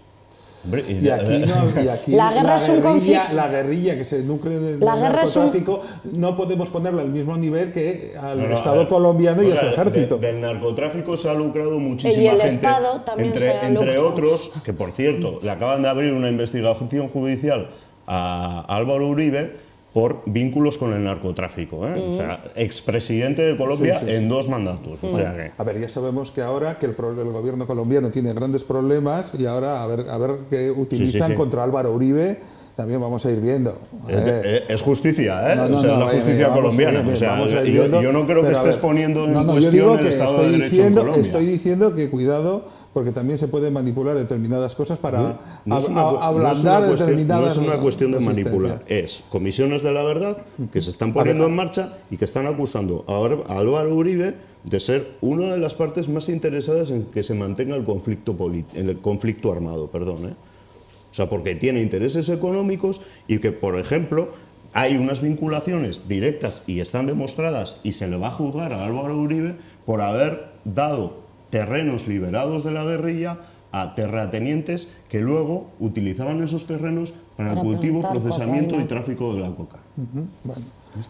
Hombre, y aquí la guerrilla que se nutre del narcotráfico, no podemos ponerla al mismo nivel que al Estado colombiano y a su ejército. Del narcotráfico se ha lucrado muchísima gente. Y el gente, Estado también entre otros, que por cierto, le acaban de abrir una investigación judicial a Álvaro Uribe por vínculos con el narcotráfico, o sea, expresidente de Colombia en 2 mandatos. O sea que... A ver, ya sabemos que ahora que el gobierno colombiano tiene grandes problemas y ahora a ver qué utilizan contra Álvaro Uribe, también vamos a ir viendo. Es justicia, es la justicia colombiana. O sea, yo no creo que estés poniendo en cuestión el Estado de Derecho en Colombia. Estoy diciendo que cuidado, porque también se pueden manipular determinadas cosas para ablandar determinadas... No es una cuestión de manipular, es comisiones de la verdad que se están poniendo en marcha y que están acusando a Álvaro Uribe de ser una de las partes más interesadas en que se mantenga el conflicto armado, O sea, porque tiene intereses económicos y que, por ejemplo, hay unas vinculaciones directas y están demostradas y se le va a juzgar a Álvaro Uribe por haber dado terrenos liberados de la guerrilla a terratenientes que luego utilizaban esos terrenos para el cultivo, plantar procesamiento cocaína. y tráfico de la coca. Bueno,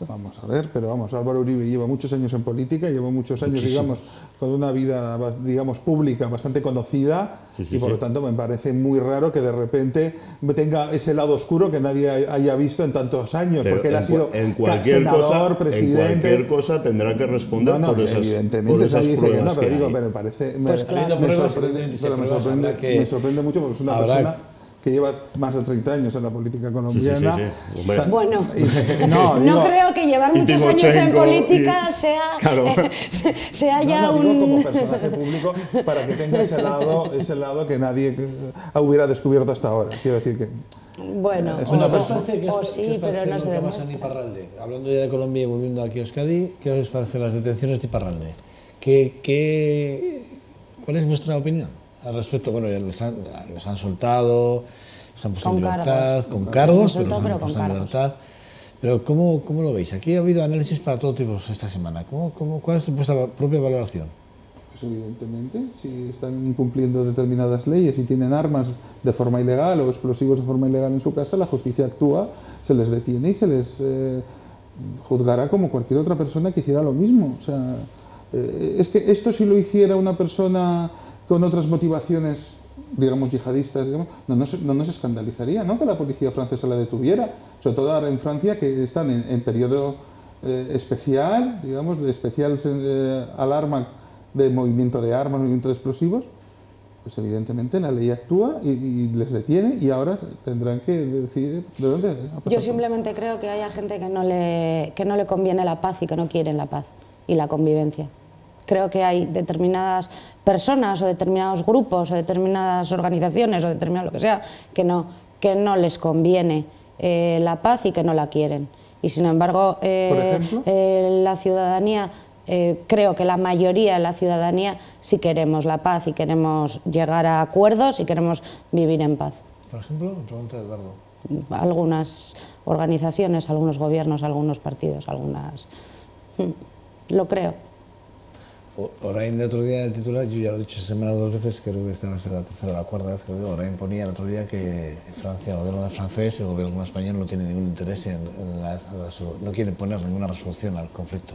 vamos a ver, pero vamos, Álvaro Uribe lleva muchos años en política, lleva muchos años, digamos, con una vida, digamos, pública bastante conocida, y por lo tanto me parece muy raro que de repente tenga ese lado oscuro que nadie haya visto en tantos años, Pero porque él ha sido senador, presidente... En cualquier cosa tendrá que responder por esas evidentemente, nadie dice que no, pero digo, me parece... Pues claro. me sorprende mucho porque es una persona que lleva más de 30 años en la política colombiana. Bueno, no creo que llevar muchos años en política sea ya digo como personaje público para que tenga ese lado que nadie hubiera descubierto hasta ahora. Quiero decir que... Bueno, es una persona... sí, pero no se demuestra. Hablando ya de Colombia y volviendo aquí a Euskadi, ¿qué os parecen las detenciones de Iparralde? ¿Cuál es vuestra opinión al respecto? Bueno, ya les han soltado, los han puesto en libertad, con cargos, pero los han puesto en libertad. Pero ¿cómo lo veis? Aquí ha habido análisis para todo tipo esta semana. ¿Cuál es vuestra propia valoración? Pues evidentemente, si están incumpliendo determinadas leyes y tienen armas de forma ilegal o explosivos de forma ilegal en su casa, la justicia actúa, se les detiene y se les juzgará como cualquier otra persona que hiciera lo mismo. O sea, es que esto si lo hiciera una persona con otras motivaciones, digamos, yihadistas, digamos, no nos escandalizaría, ¿no?, que la policía francesa la detuviera, sobre todo ahora en Francia, que están en periodo especial, digamos, de especial alarma de movimiento de armas, movimiento de explosivos. Pues evidentemente la ley actúa y les detiene, y ahora tendrán que decidir de dónde ha pasado. Yo simplemente creo que haya gente que no le conviene la paz y que no quieren la paz y la convivencia. Creo que hay determinadas personas o determinados grupos o determinadas organizaciones o determinado lo que sea que no les conviene la paz y que no la quieren. Y sin embargo, la ciudadanía, creo que la mayoría de la ciudadanía sí queremos la paz y queremos llegar a acuerdos y queremos vivir en paz. Por ejemplo, me pregunta Eduardo. Algunas organizaciones, algunos gobiernos, algunos partidos, algunas... Lo creo. Orain el otro día en el titular, yo ya lo he dicho esta semana 2 veces, creo que esta va a ser la tercera o la cuarta vez que lo digo. Orain ponía el otro día que Francia, el gobierno francés, el gobierno español no tiene ningún interés no quieren poner ninguna resolución al conflicto.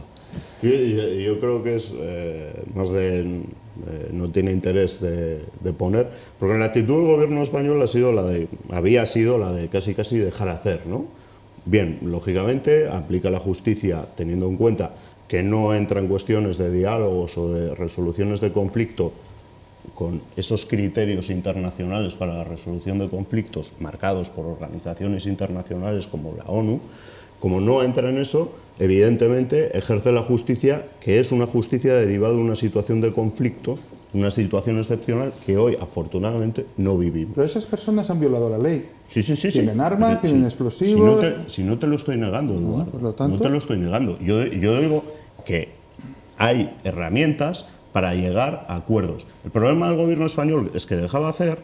Yo creo que es más de no tiene interés de poner, porque la actitud del gobierno español había sido la de casi dejar hacer, ¿no? Bien, lógicamente aplica la justicia teniendo en cuenta que no entra en cuestiones de diálogos o de resoluciones de conflicto con esos criterios internacionales para la resolución de conflictos marcados por organizaciones internacionales como la ONU. Como no entra en eso, evidentemente ejerce la justicia, que es una justicia derivada de una situación de conflicto, una situación excepcional que hoy afortunadamente no vivimos. Pero esas personas han violado la ley. Sí. Tienen armas, tienen explosivos... Si no te lo estoy negando, Eduardo, por lo tanto... no te lo estoy negando. Yo digo que hay herramientas para llegar a acuerdos. El problema del gobierno español es que dejaba hacer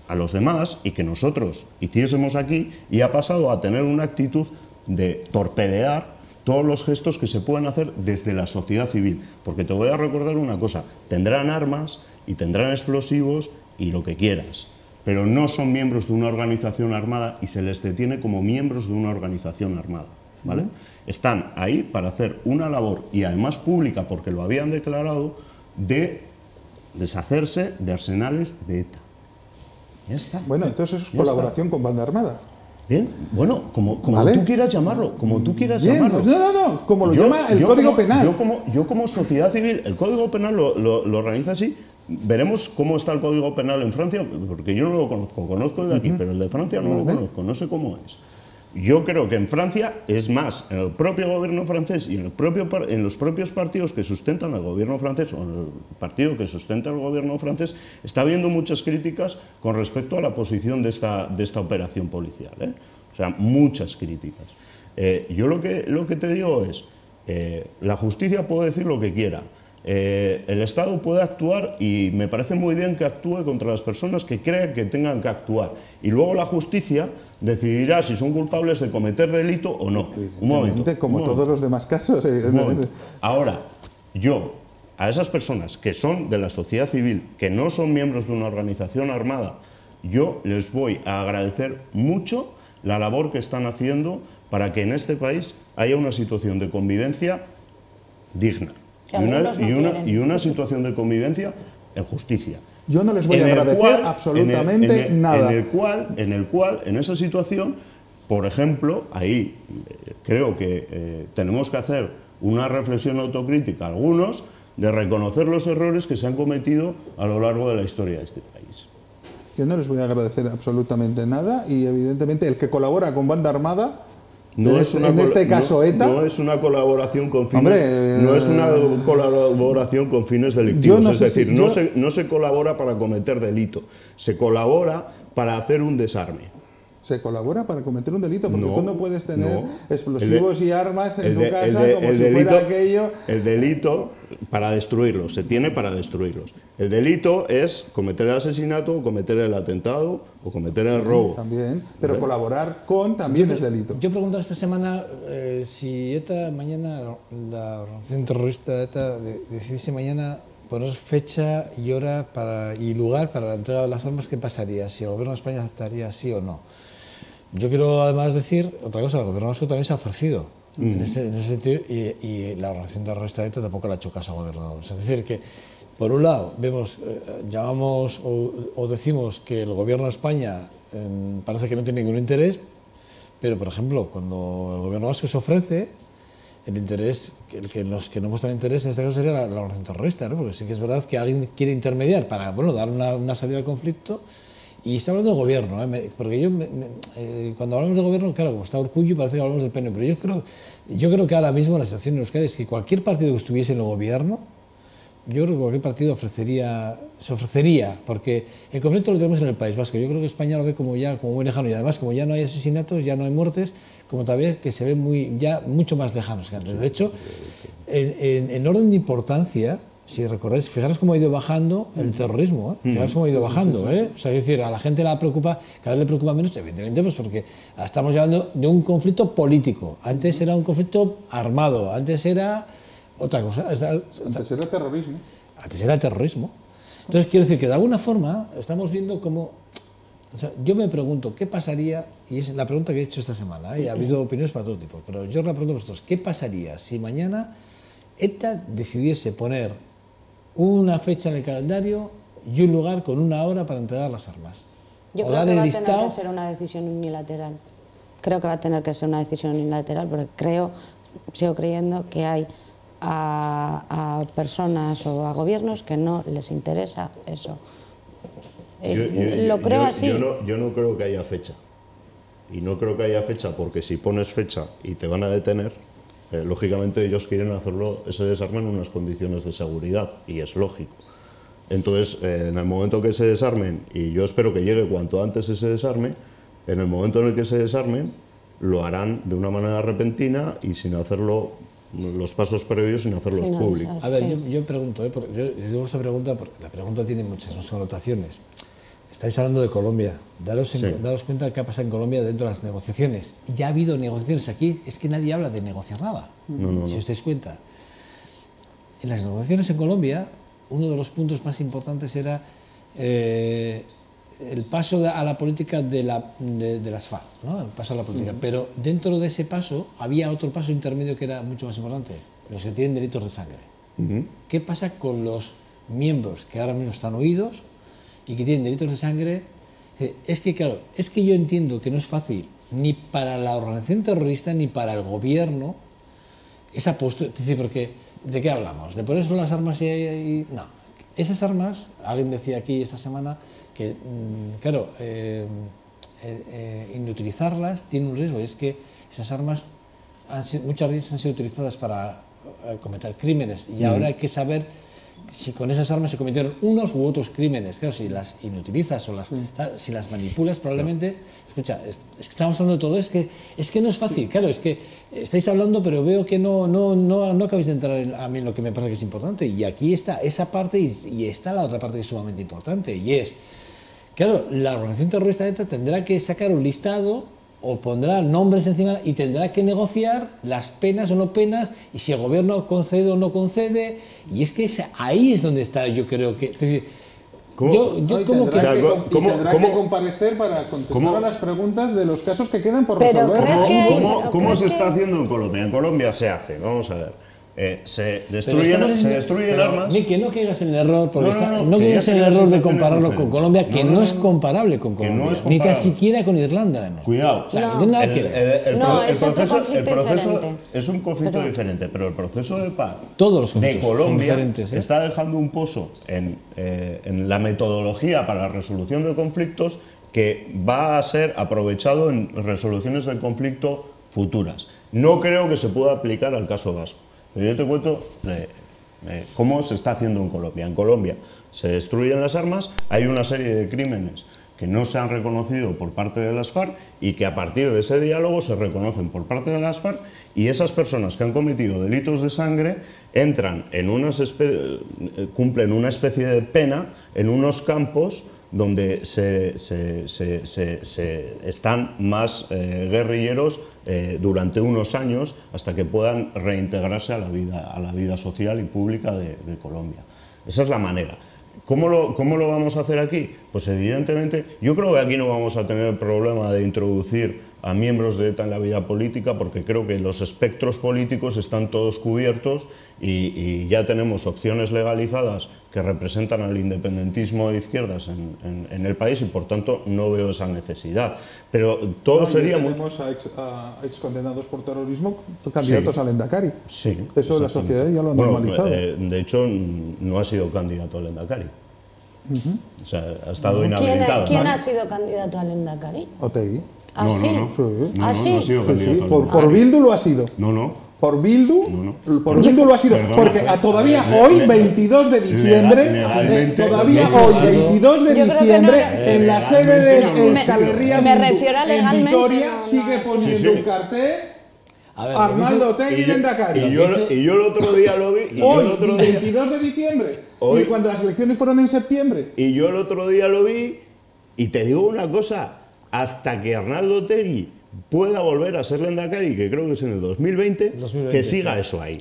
a los demás y que nosotros hiciésemos aquí, y ha pasado a tener una actitud de torpedear todos los gestos que se pueden hacer desde la sociedad civil. Porque te voy a recordar una cosa, tendrán armas y tendrán explosivos y lo que quieras, pero no son miembros de una organización armada y se les detiene como miembros de una organización armada, ¿vale? Están ahí para hacer una labor, y además pública, porque lo habían declarado, de deshacerse de arsenales de ETA. Ya está. Bueno, entonces eso es colaboración con banda armada. Bien, bueno, como ¿vale? Tú quieras llamarlo, como tú quieras bien, llamarlo. No, como lo llama el Código Penal. Yo como sociedad civil, el Código Penal lo organiza así. Veremos cómo está el Código Penal en Francia, porque yo no lo conozco el de aquí, pero el de Francia no lo conozco, no sé cómo es. Yo creo que en Francia, es más, en el propio gobierno francés y en los propios partidos que sustentan al gobierno francés, o en el partido que sustenta al gobierno francés, está habiendo muchas críticas con respecto a la posición de esta operación policial, ¿eh? O sea, muchas críticas. Yo lo que te digo es, la justicia puede decir lo que quiera, el Estado puede actuar, y me parece muy bien que actúe contra las personas que creen que tengan que actuar, y luego la justicia decidirá si son culpables de cometer delito o no. Un momento. Como todos los demás casos, evidentemente. Ahora, a esas personas que son de la sociedad civil, que no son miembros de una organización armada, yo les voy a agradecer mucho la labor que están haciendo para que en este país haya una situación de convivencia digna y una situación de convivencia en justicia. Yo no les voy a agradecer absolutamente nada. En el cual, en esa situación, por ejemplo, ahí creo que tenemos que hacer una reflexión autocrítica, algunos, de reconocer los errores que se han cometido a lo largo de la historia de este país. Yo no les voy a agradecer absolutamente nada y evidentemente el que colabora con banda armada, en este caso ETA, no es una colaboración con fines, no es una colaboración con fines delictivos, es decir, no se colabora para cometer delito, se colabora para hacer un desarme. Se colabora para cometer un delito, porque tú no puedes tener explosivos y armas en tu casa como si fuera aquello. El delito para destruirlos, se tiene para destruirlos. El delito es cometer el asesinato, o cometer el atentado, o cometer el robo. También, pero colaborar con también es delito. Yo preguntaba esta semana si ETA mañana, la organización terrorista ETA, decidiese mañana poner fecha y hora y lugar para la entrega de las armas, ¿qué pasaría? Si el gobierno de España aceptaría sí o no. Yo quiero además decir otra cosa, el gobierno vasco también se ha ofrecido en ese sentido y la organización terrorista ETA tampoco le ha hecho caso al gobierno. Es decir, que por un lado vemos, llamamos o decimos que el gobierno de España parece que no tiene ningún interés, pero por ejemplo, cuando el gobierno vasco se ofrece, el interés, los que no muestran interés en este caso sería la organización terrorista, ¿no? Porque sí que es verdad que alguien quiere intermediar para dar una salida al conflicto. Y está hablando del gobierno, porque cuando hablamos del gobierno, claro, como está Urkullu, parece que hablamos del PNV, pero yo creo que ahora mismo la situación en Euskadi es que cualquier partido que estuviese en el gobierno, yo creo que cualquier partido se ofrecería, porque el conflicto lo tenemos en el País Vasco. Yo creo que España lo ve como muy lejano y además como ya no hay asesinatos, ya no hay muertes, como todavía que se ven ya mucho más lejanos que antes. De hecho, en orden de importancia, si recordáis, fijaros cómo ha ido bajando el terrorismo, fijaros cómo ha ido bajando, O sea, es decir, a la gente cada vez le preocupa menos, evidentemente, pues porque estamos hablando de un conflicto político. Antes era un conflicto armado, antes era otra cosa. Antes era terrorismo. Antes era terrorismo. Entonces, quiero decir que de alguna forma estamos viendo cómo... O sea, yo me pregunto, ¿qué pasaría? Y es la pregunta que he hecho esta semana, y ha habido opiniones para todo tipo, pero yo la pregunto a vosotros, ¿qué pasaría si mañana ETA decidiese poner una fecha en el calendario y un lugar con una hora para entregar las armas? Yo creo que va a tener que ser una decisión unilateral. Creo que va a tener que ser una decisión unilateral porque sigo creyendo que hay a personas o a gobiernos que no les interesa eso. Lo creo así. Yo no creo que haya fecha. Y no creo que haya fecha porque si pones fecha y te van a detener, lógicamente ellos quieren hacerlo, ese desarme en unas condiciones de seguridad, y es lógico. Entonces, en el momento que se desarmen, y yo espero que llegue cuanto antes ese desarme, en el momento en el que se desarmen, lo harán de una manera repentina y sin hacerlo, los pasos previos, sin hacerlos públicos. A ver, yo pregunto, yo digo esta pregunta porque la pregunta tiene muchas connotaciones. Estáis hablando de Colombia, daros cuenta de qué ha pasado en Colombia dentro de las negociaciones. Ya ha habido negociaciones aquí, es que nadie habla de negociar nada, si os dais cuenta. En las negociaciones en Colombia, uno de los puntos más importantes era el paso a la política de las FARC, ¿no? El paso a la política. Pero dentro de ese paso había otro paso intermedio que era mucho más importante, los que tienen delitos de sangre. ¿Qué pasa con los miembros que ahora mismo están huidos y que tienen delitos de sangre? Es que, claro, es que yo entiendo que no es fácil ni para la organización terrorista ni para el gobierno esa postura. Es decir, porque ¿de qué hablamos? ¿De poner solo las armas y...? No. Esas armas, alguien decía aquí esta semana que, claro, inutilizarlas tiene un riesgo, y es que esas armas muchas veces han sido utilizadas para cometer crímenes, y ahora hay que saber si con esas armas se cometieron unos u otros crímenes. Claro, si las inutilizas o si las manipulas, probablemente... Escucha, es que estamos hablando de todo, es que no es fácil, claro, es que estáis hablando, pero veo que no acabáis de entrar a mí en lo que me parece que es importante, y aquí está esa parte y está la otra parte que es sumamente importante, y es, claro, la organización terrorista ETA tendrá que sacar un listado o pondrá nombres encima y tendrá que negociar las penas o no penas, y si el gobierno concede o no concede, y es que ahí es donde está, yo creo que... Es decir, ¿Cómo que tendrá que comparecer para contestar a las preguntas de los casos que quedan por Pero resolver? ¿Cómo se está haciendo en Colombia? En Colombia se hace, vamos a ver. Se destruyen armas. Que no caigas en el error, porque no caigas en el error de compararlo con Colombia, que no es comparable con Colombia, ni tan siquiera con Irlanda. Cuidado, no tiene nada que ver. El proceso es un conflicto diferente, pero el proceso de paz de Colombia está dejando un pozo en la metodología para la resolución de conflictos que va a ser aprovechado en resoluciones del conflicto futuras. No creo que se pueda aplicar al caso vasco. Pero yo te cuento cómo se está haciendo en Colombia. En Colombia se destruyen las armas, hay una serie de crímenes que no se han reconocido por parte de las FARC y que a partir de ese diálogo se reconocen por parte de las FARC, y esas personas que han cometido delitos de sangre entran en cumplen una especie de pena en unos campos donde están más guerrilleros durante unos años hasta que puedan reintegrarse a la vida social y pública de Colombia. Esa es la manera. ¿Cómo lo vamos a hacer aquí? Pues evidentemente, yo creo que aquí no vamos a tener el problema de introducir a miembros de ETA en la vida política, porque creo que los espectros políticos están todos cubiertos y ya tenemos opciones legalizadas que representan al independentismo de izquierdas en el país, y por tanto no veo esa necesidad. Pero todo sería muy... Tenemos a excondenados por terrorismo candidatos al Endacari. Sí, eso la sociedad ya lo ha normalizado. De hecho, no ha sido candidato al Endacari. O sea, ha estado inhabilitado. ¿Quién ha sido candidato al Endacari? Otegui. ¿Ah, sí? No ha sido candidato. Por Bildu lo ha sido. Por Bildu lo ha sido. Porque todavía hoy, 22 de diciembre, en la sede de Euskal Herria en Vitoria, sigue poniendo un cartel Arnaldo Otegui Lehendakari. Y yo el otro día lo vi. Hoy, 22 de diciembre, y cuando las elecciones fueron en septiembre. Y yo el otro día lo vi, y te digo una cosa, hasta que Arnaldo Otegui pueda volver a ser Lehendakari, que creo que es en el 2020, que siga eso ahí.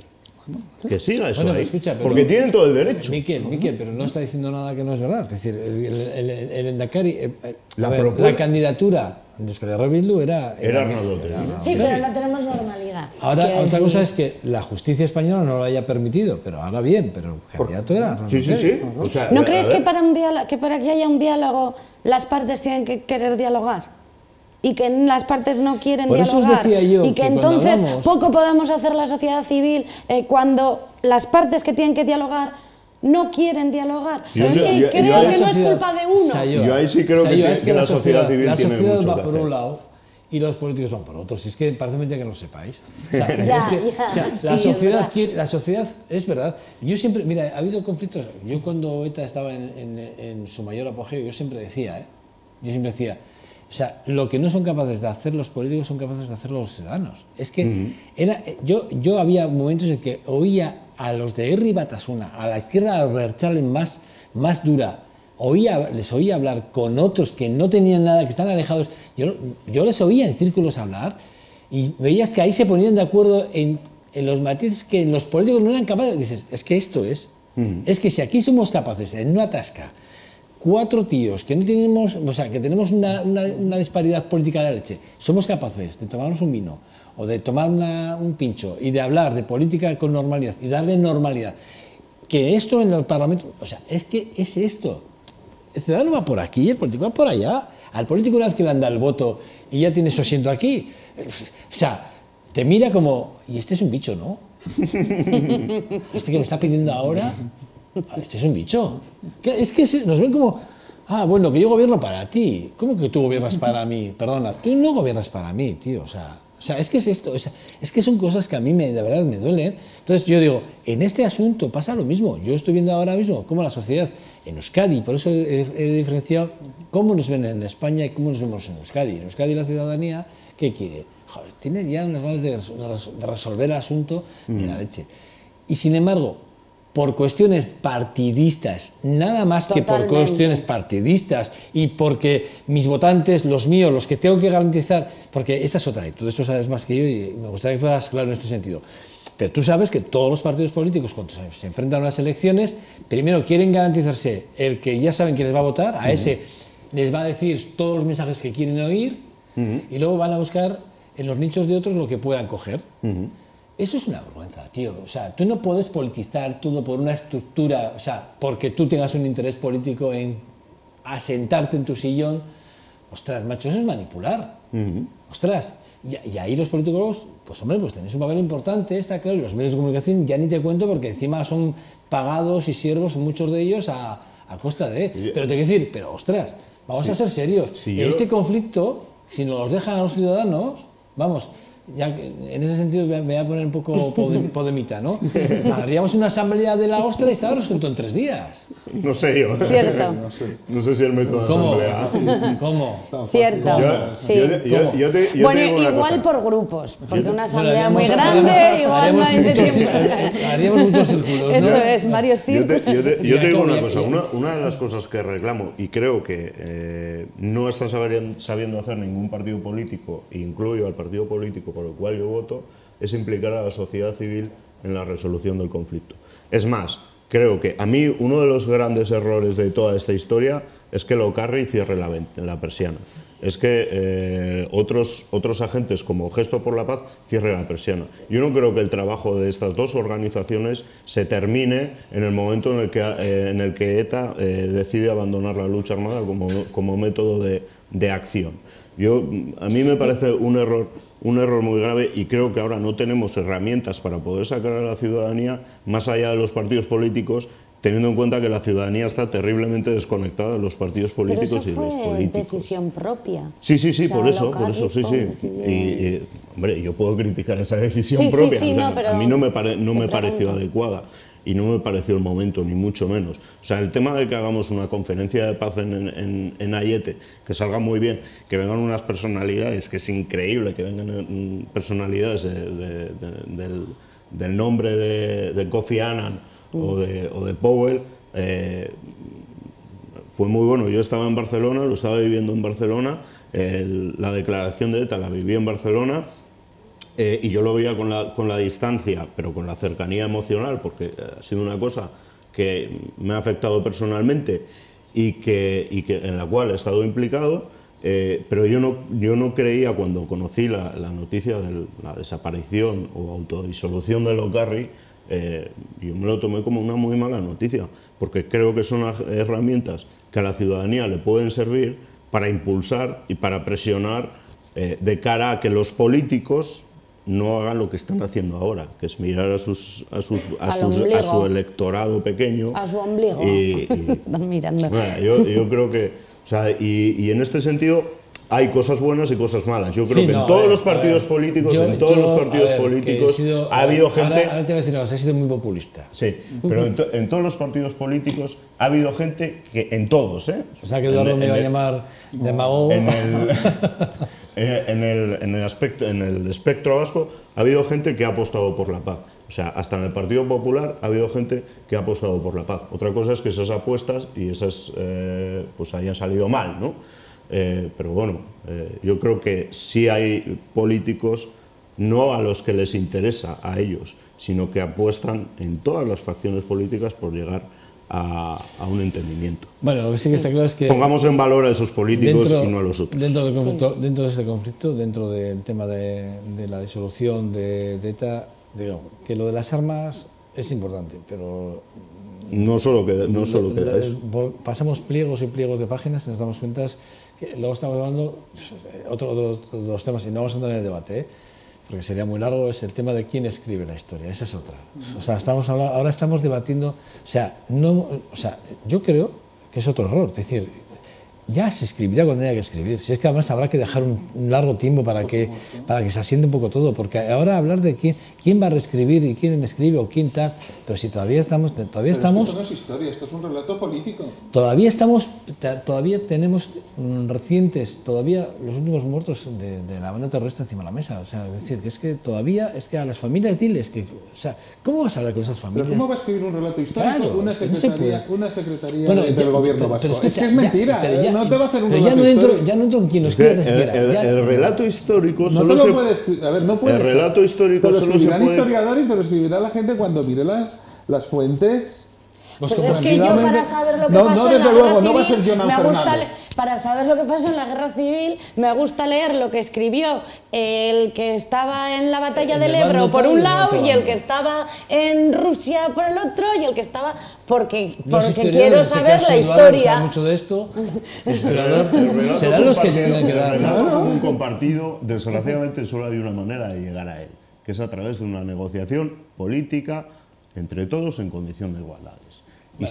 Que siga eso ahí. Escucha, porque tienen todo el derecho. Miquel, pero no está diciendo nada que no es verdad. Es decir, el Lehendakari, la candidatura de Euskal Herria Bildu era Arnaldo Otegui. Sí, pero no tenemos normalidad. Ahora, otra cosa es que la justicia española no lo haya permitido, pero ahora bien, pero el candidato era Arnaldo Otegui. Sí. O sea, ¿No crees que para que haya un diálogo las partes tienen que querer dialogar? Y que las partes no quieren dialogar, y que entonces poco podemos hacer la sociedad civil cuando las partes que tienen que dialogar no quieren dialogar. Pero es que creo que no es culpa de uno. Yo ahí sí creo que la sociedad civil tiene mucho que hacer. La sociedad va por un lado y los políticos van por otro. Si es que parece mentira que no lo sepáis. La sociedad, es verdad. Yo siempre, mira, ha habido conflictos. Yo cuando ETA estaba en su mayor apogeo, yo siempre decía, o sea, lo que no son capaces de hacer los políticos son capaces de hacer los ciudadanos. Es que yo había momentos en que oía a los de Herri Batasuna, a la izquierda Abertzale más dura, les oía hablar con otros que no tenían nada, que están alejados. Yo les oía en círculos hablar y veías que ahí se ponían de acuerdo en los matices que los políticos no eran capaces. Dices, es que esto es que si aquí somos capaces, en una tasca, 4 tíos que no tenemos, o sea, que tenemos una disparidad política de la leche, somos capaces de tomarnos un vino o de tomar un pincho y de hablar de política con normalidad y darle normalidad, que esto en el Parlamento, o sea, es que es esto. El ciudadano va por aquí, el político va por allá. Al político, una vez que le han dado el voto y ya tiene su asiento aquí, o sea, te mira como, y este es un bicho, ¿no? Este que me está pidiendo ahora, este es un bicho. Es que nos ven como, bueno, que yo gobierno para ti. ¿Cómo que tú gobiernas para mí? Perdona, tú no gobiernas para mí, tío. O sea, es que es esto. O sea, es que son cosas que a mí de verdad me duelen. Entonces yo digo, en este asunto pasa lo mismo. Yo estoy viendo ahora mismo cómo la sociedad en Euskadi, por eso he diferenciado cómo nos ven en España y cómo nos vemos en Euskadi. En Euskadi la ciudadanía, ¿qué quiere? Joder, tiene ya unas ganas de resolver el asunto de la leche. Y sin embargo, por cuestiones partidistas, nada más que por cuestiones partidistas y porque mis votantes, los míos, los que tengo que garantizar, porque esa es otra, y tú de esto sabes más que yo y me gustaría que fueras claro en este sentido. Pero tú sabes que todos los partidos políticos, cuando se enfrentan a las elecciones, primero quieren garantizarse el que ya saben que les va a votar, a ese les va a decir todos los mensajes que quieren oír, y luego van a buscar en los nichos de otros lo que puedan coger. Eso es una vergüenza, tío. O sea, tú no puedes politizar todo por una estructura, o sea, porque tú tengas un interés político en asentarte en tu sillón. Ostras, macho, eso es manipular. Ostras, y ahí los políticos, pues hombre, pues tenéis un papel importante, está claro, y los medios de comunicación ya ni te cuento porque encima son pagados y siervos, muchos de ellos, a costa de... Pero te quiero decir, pero ostras, vamos a ser serios. Este conflicto, si nos los dejan a los ciudadanos, vamos... Ya en ese sentido me voy a poner un poco podemita, ¿no? Haríamos una asamblea de la ostra y estaba resuelto en 3 días. No sé yo. Cierto. No sé si el método de asamblea. ¿Cómo? Cierto. Sí. Bueno, igual por grupos, porque una asamblea muy grande, igual no hay de tiempo. Haríamos muchos círculos, ¿no? Eso es, varios círculos. Yo te digo una cosa, una de las cosas que reclamo, y creo que no está sabiendo hacer ningún partido político, incluyo al partido político por el cual yo voto, es implicar a la sociedad civil en la resolución del conflicto. Es más, creo que a mí uno de los grandes errores de toda esta historia es que Locarri cierre la persiana. Es que otros agentes como Gesto por la Paz cierren la persiana. Yo no creo que el trabajo de estas dos organizaciones se termine en el momento en el que ETA decide abandonar la lucha armada como método de acción. A mí me parece un error muy grave, y creo que ahora no tenemos herramientas para poder sacar a la ciudadanía más allá de los partidos políticos, teniendo en cuenta que la ciudadanía está terriblemente desconectada de los partidos políticos y de los políticos. Pero eso fue decisión propia. Sí, o sea, por eso, sí. Y, hombre, yo puedo criticar esa decisión propia. Sí, o sea, no, pero a mí no me pareció adecuada. Y no me pareció el momento, ni mucho menos. O sea, el tema de que hagamos una conferencia de paz en Ayete, que salga muy bien, que vengan unas personalidades, que es increíble que vengan personalidades del nombre de Kofi Annan o de Powell, fue muy bueno. Yo estaba en Barcelona, lo estaba viviendo en Barcelona, la declaración de ETA la viví en Barcelona. Y yo lo veía con la distancia, pero con la cercanía emocional, porque ha sido una cosa que me ha afectado personalmente y en la cual he estado implicado, pero yo no creía, cuando conocí la noticia de la desaparición o autodisolución de Locarri, yo me lo tomé como una muy mala noticia, porque creo que son herramientas que a la ciudadanía le pueden servir para impulsar y para presionar de cara a que los políticos no hagan lo que están haciendo ahora, que es mirar a su electorado pequeño. A su ombligo. Están mirando. Bueno, yo creo que, o sea, y en este sentido hay cosas buenas y cosas malas. Yo creo que en todos los partidos políticos, ha habido gente... Ahora te voy a decir una cosa, he sido muy populista. Sí, pero en todos los partidos políticos ha habido gente que, en todos, O sea, que Eduardo me iba a llamar demagogo. En el espectro vasco ha habido gente que ha apostado por la paz. O sea, hasta en el Partido Popular ha habido gente que ha apostado por la paz. Otra cosa es que esas apuestas y esas pues hayan salido mal, ¿no? Pero bueno, yo creo que sí hay políticos, no a los que les interesa a ellos, sino que apuestan en todas las facciones políticas por llegar a un entendimiento. Bueno, lo que sí que está claro es que... Pongamos en valor a esos políticos y no a los otros. Dentro de este conflicto, dentro del tema de la disolución de ETA, digo, que lo de las armas es importante, pero... No solo queda eso. Pasamos pliegos y pliegos de páginas y nos damos cuenta que luego estamos hablando otro de los temas, y no vamos a entrar en el debate, porque sería muy largo, es el tema de quién escribe la historia, esa es otra. O sea, ahora estamos debatiendo, yo creo que es otro error, es decir, ya se escribirá cuando haya que escribir, si es que además habrá que dejar un largo tiempo para que se asiente un poco todo, porque ahora hablar de quién va a reescribir y quién escribe o quién tal, pero si todavía estamos... Esto no es historia, esto es un relato político. Todavía tenemos recientes, todavía los últimos muertos de la banda terrorista encima de la mesa, o sea, es decir, que es que todavía, es que a las familias diles que, o sea, ¿cómo vas a hablar con esas familias? ¿Pero cómo va a escribir un relato histórico? Claro, una secretaría bueno, del gobierno vasco? Es que es mentira. no te va a hacer un pero relato histórico. ya no entro en quién lo Es que escribe siquiera. el relato histórico No solo te se lo puedes escribir. A ver, no puedes. El relato histórico Te lo solo se escribirán puede... historiadores, te lo escribirá la gente cuando mire las fuentes. Pues es que yo para saber lo que pasó en la desde guerra luego, civil, no va a ser Jonan me gusta Fernando. para saber lo que pasó en la guerra civil, me gusta leer lo que escribió el que estaba en la batalla del Ebro por un lado y el que estaba en Rusia por el otro y el que estaba porque quiero saber la historia. Mucho de esto, serán los que tengan que dar. El relato común compartido, desgraciadamente, solo hay una manera de llegar a él, que es a través de una negociación política entre todos en condición de igualdades. Y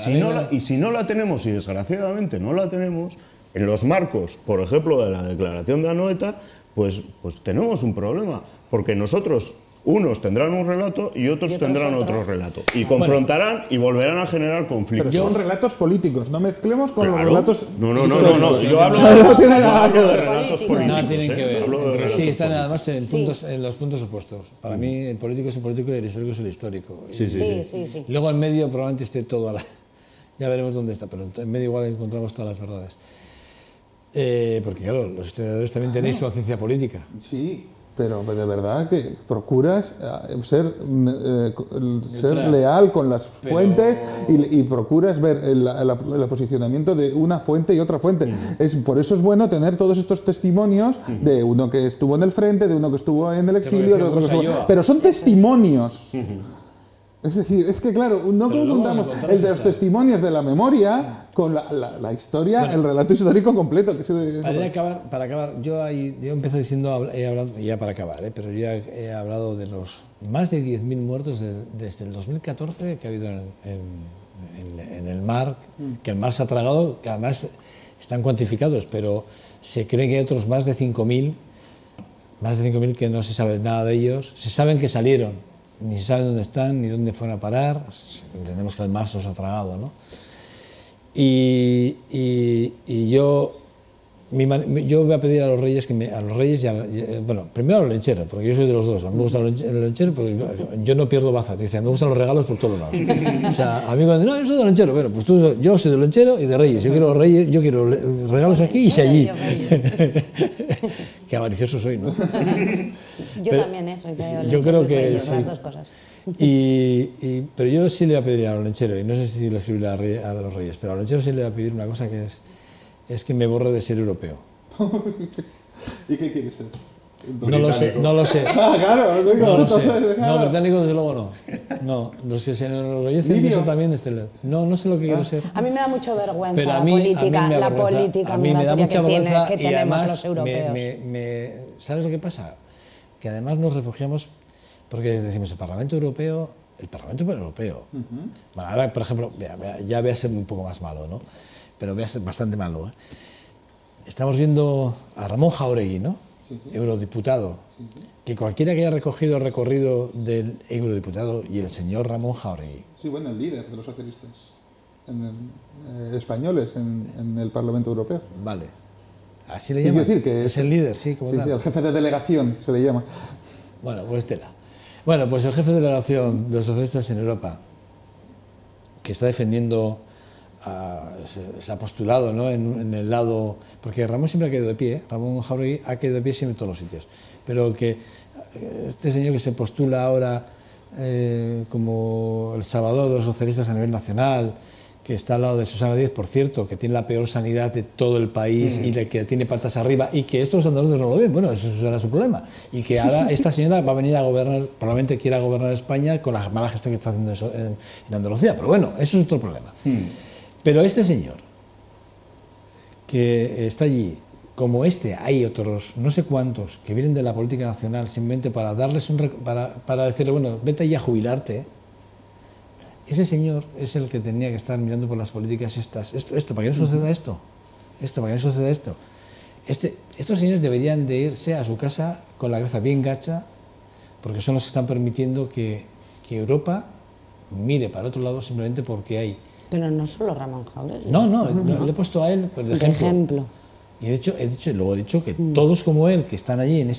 si no la tenemos, y desgraciadamente no la tenemos, en los marcos, por ejemplo, de la Declaración de Anoeta, pues tenemos un problema, porque nosotros, unos tendrán un relato y otros tendrán otro relato. Y confrontarán y volverán a generar conflictos. Pero son relatos políticos, no mezclemos con los Claro. relatos No, yo hablo No tiene nada que ver. de relatos políticos. Nada tienen que ver. Hablo de relatos Sí, están políticos. además en los puntos opuestos. Para mí, el político es el político y el histórico es el histórico. Sí. Luego en medio probablemente esté todo a la... Ya veremos dónde está, pero en medio igual encontramos todas las verdades. Porque claro, los historiadores también tenéis conciencia política. Sí, pero de verdad que procuras ser leal con las fuentes y procuras ver el posicionamiento de una fuente y otra fuente. Por eso es bueno tener todos estos testimonios de uno que estuvo en el frente, de uno que estuvo en el exilio, de otro que estuvo... Pero son testimonios. Es decir, es que claro, no confundamos el de los testimonios de la memoria con la historia, el relato histórico completo. Para acabar, yo empecé diciendo, he hablado, ya para acabar, pero yo he hablado de los más de 10.000 muertos desde el 2014 que ha habido en el mar, que el mar se ha tragado, que además están cuantificados, pero se cree que hay otros más de 5.000 que no se sabe nada de ellos, se saben que salieron. Ni se sabe dónde están, ni dónde fueron a parar. Entendemos que el mar se los ha tragado, ¿no? Y yo voy a pedir a los reyes bueno, primero a los lencheros, porque yo soy de los dos. A mí me gusta el lenchero, porque yo no pierdo baza. Te dicen, me gustan los regalos por todos lados. O sea, a mí cuando dicen, no, yo soy de lenchero. Bueno, pues yo soy de lenchero y de reyes. Yo quiero regalos aquí y allí. Qué avaricioso soy, ¿no? Yo también, soy de yo creo que reyes, sí. las dos cosas. Pero yo sí le voy a pedir a los lencheros, y no sé si le escribiré a los reyes, pero a los lencheros sí le voy a pedir una cosa que es que me borre de ser europeo. ¿Y qué quieres ser? No lo sé. Ah, claro, No lo sé. entonces, No, británico desde luego no. No, los que se enorgullecen, eso también no sé lo que quiero ser. A mí me da mucha vergüenza Pero la política a mí me da mucha vergüenza que y tenemos además los europeos. ¿Sabes lo que pasa? Que además nos refugiamos porque decimos el Parlamento Europeo. Bueno, ahora, por ejemplo, ya voy a ser un poco más malo, ¿no? Pero voy a ser bastante malo. Estamos viendo a Ramón Jáuregui, ¿no? Eurodiputado, que cualquiera que haya recogido el recorrido del eurodiputado y el señor Ramón Jáuregui. Sí, bueno, el líder de los socialistas españoles en el Parlamento Europeo. Vale. Así le llaman. Decir que es el líder, sí, como tal. Sí, el jefe de delegación se le llama. Bueno, pues Estela. Bueno, pues el jefe de delegación de los socialistas en Europa, que está defendiendo, se ha postulado, ¿no? en el lado, porque Ramón siempre ha caído de pie, Ramón Jáuregui ha caído de pie siempre en todos los sitios, pero que este señor que se postula ahora como el salvador de los socialistas a nivel nacional, que está al lado de Susana Díez, por cierto, que tiene la peor sanidad de todo el país y que tiene patas arriba, y que estos andaluces no lo ven, bueno, eso será su problema. Y que ahora esta señora va a venir a gobernar, probablemente quiera gobernar España con la mala gestión que está haciendo en Andalucía, pero bueno, eso es otro problema. Pero este señor, que está allí, como hay otros, no sé cuántos, que vienen de la política nacional simplemente para darles para decirle, bueno, vete allí a jubilarte. Ese señor es el que tenía que estar mirando por las políticas estas. Esto ¿para qué no suceda esto? ¿Para qué no suceda esto? Estos señores deberían de irse a su casa con la cabeza bien gacha, porque son los que están permitiendo que Europa mire para otro lado simplemente porque hay... Pero no solo Ramón Jáuregui. No, le he puesto a él de ejemplo. Y luego he dicho que todos como él, que están allí en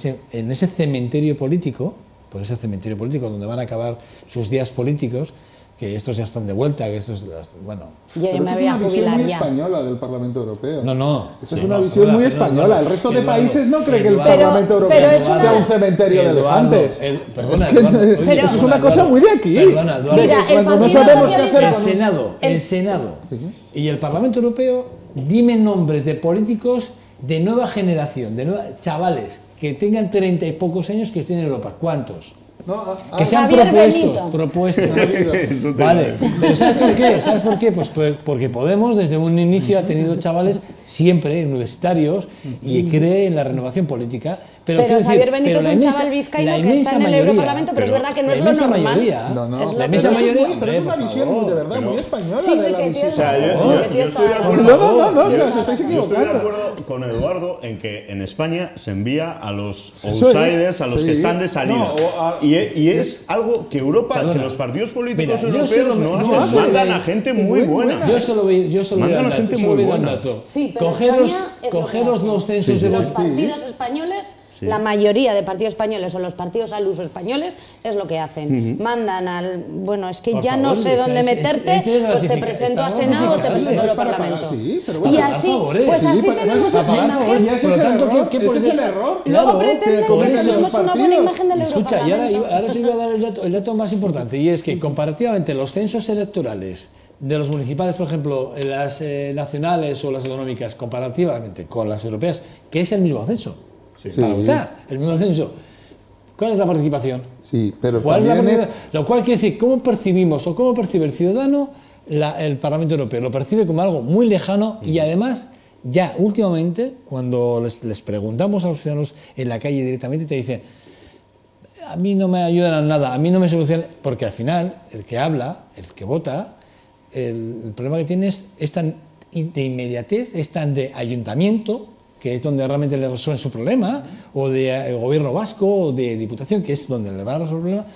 ese cementerio político, porque es el cementerio político donde van a acabar sus días políticos, que estos ya están de vuelta, que estos, bueno... Yo Pero me eso voy a es una visión jubilar muy ya. española del Parlamento Europeo. No. Esa es una visión muy española. El resto de países no cree que el Eduardo, Parlamento pero Europeo es una- sea un cementerio de Eduardo, elefantes. perdona, Es que Eduardo, oye, Pero- eso es una cosa muy de aquí. Perdona, Eduardo. Mira, el Cuando no Partido sabemos qué Socialista- hacer El con Senado, el Senado y el Parlamento Europeo, dime nombres de políticos de nueva generación, chavales que tengan 30 y pocos años que estén en Europa. ¿Cuántos? No, Que sean Javier propuestos. Eso te Vale, pero ¿sabes por qué? ¿Sabes por qué? Pues porque Podemos desde un inicio ha tenido chavales siempre universitarios y cree en la renovación política. Pero quiero decir, Xavier Benito pero es la un inmensa- chaval vizcaíno la que está inmensa en el mayoría, Europarlamento, pero es verdad que no la es lo inmensa normal. mayoría, No, no, Es lo la que- inmensa pero eso es mayoría, muy- pero es una por visión favor, de verdad muy española Sí, de la que visión. tienes O sea, yo razón, que estoy tienes de toda la acuerdo. razón. No, o sea, Yo os estáis estoy de equivocando. acuerdo con Eduardo en que en España se envía a los Eso es, outsiders, a los sí. que están de salida. No, y es algo que Europa, Perdona. que los partidos políticos Mira, yo europeos solo- no no hacen. hacen. Mandan a gente muy buena. Yo solo voy a Mandan dar a un gente dato, solo muy voy a dar un buena. dato. Sí, pero Cogeros España es lo que cogeros hace. los censos de Los los... partidos españoles, la mayoría de partidos españoles o los partidos al uso españoles es lo que hacen. Mandan al... Bueno, es que Por ya favor, no sé dónde es meterte, de pues te ratificar, presento a está Senado o te ratificable. presento al Es para Parlamento. pagar, sí, pero Y bueno, así, favores. pues Sí, así pero tenemos eso es esa pagar imagen. favores, y ese Por lo es el tanto, error, ¿qué ese puede es ser? el error. Luego Claro, pretenden que que cometen tenemos esos una buena partidos. imagen del Escucha, y Europarlamento. ahora os voy a dar el dato más importante, y es que comparativamente los censos electorales de los municipales, por ejemplo, las nacionales o las autonómicas, comparativamente con las europeas, que es el mismo censo, para votar, el mismo censo. ¿Cuál es la participación? Sí, pero ¿Cuál es la también participación? Lo cual quiere decir, ¿cómo percibimos o cómo percibe el ciudadano el Parlamento Europeo? Lo percibe como algo muy lejano y además, ya últimamente, cuando les preguntamos a los ciudadanos en la calle directamente, te dicen, a mí no me ayudan a nada, a mí no me solucionan, porque al final, el que habla, el que vota, el problema que tiene es tan de inmediatez, es tan de ayuntamiento, que es donde realmente le resuelven su problema, o de gobierno vasco, o de diputación, que es donde le va a resolver el problema,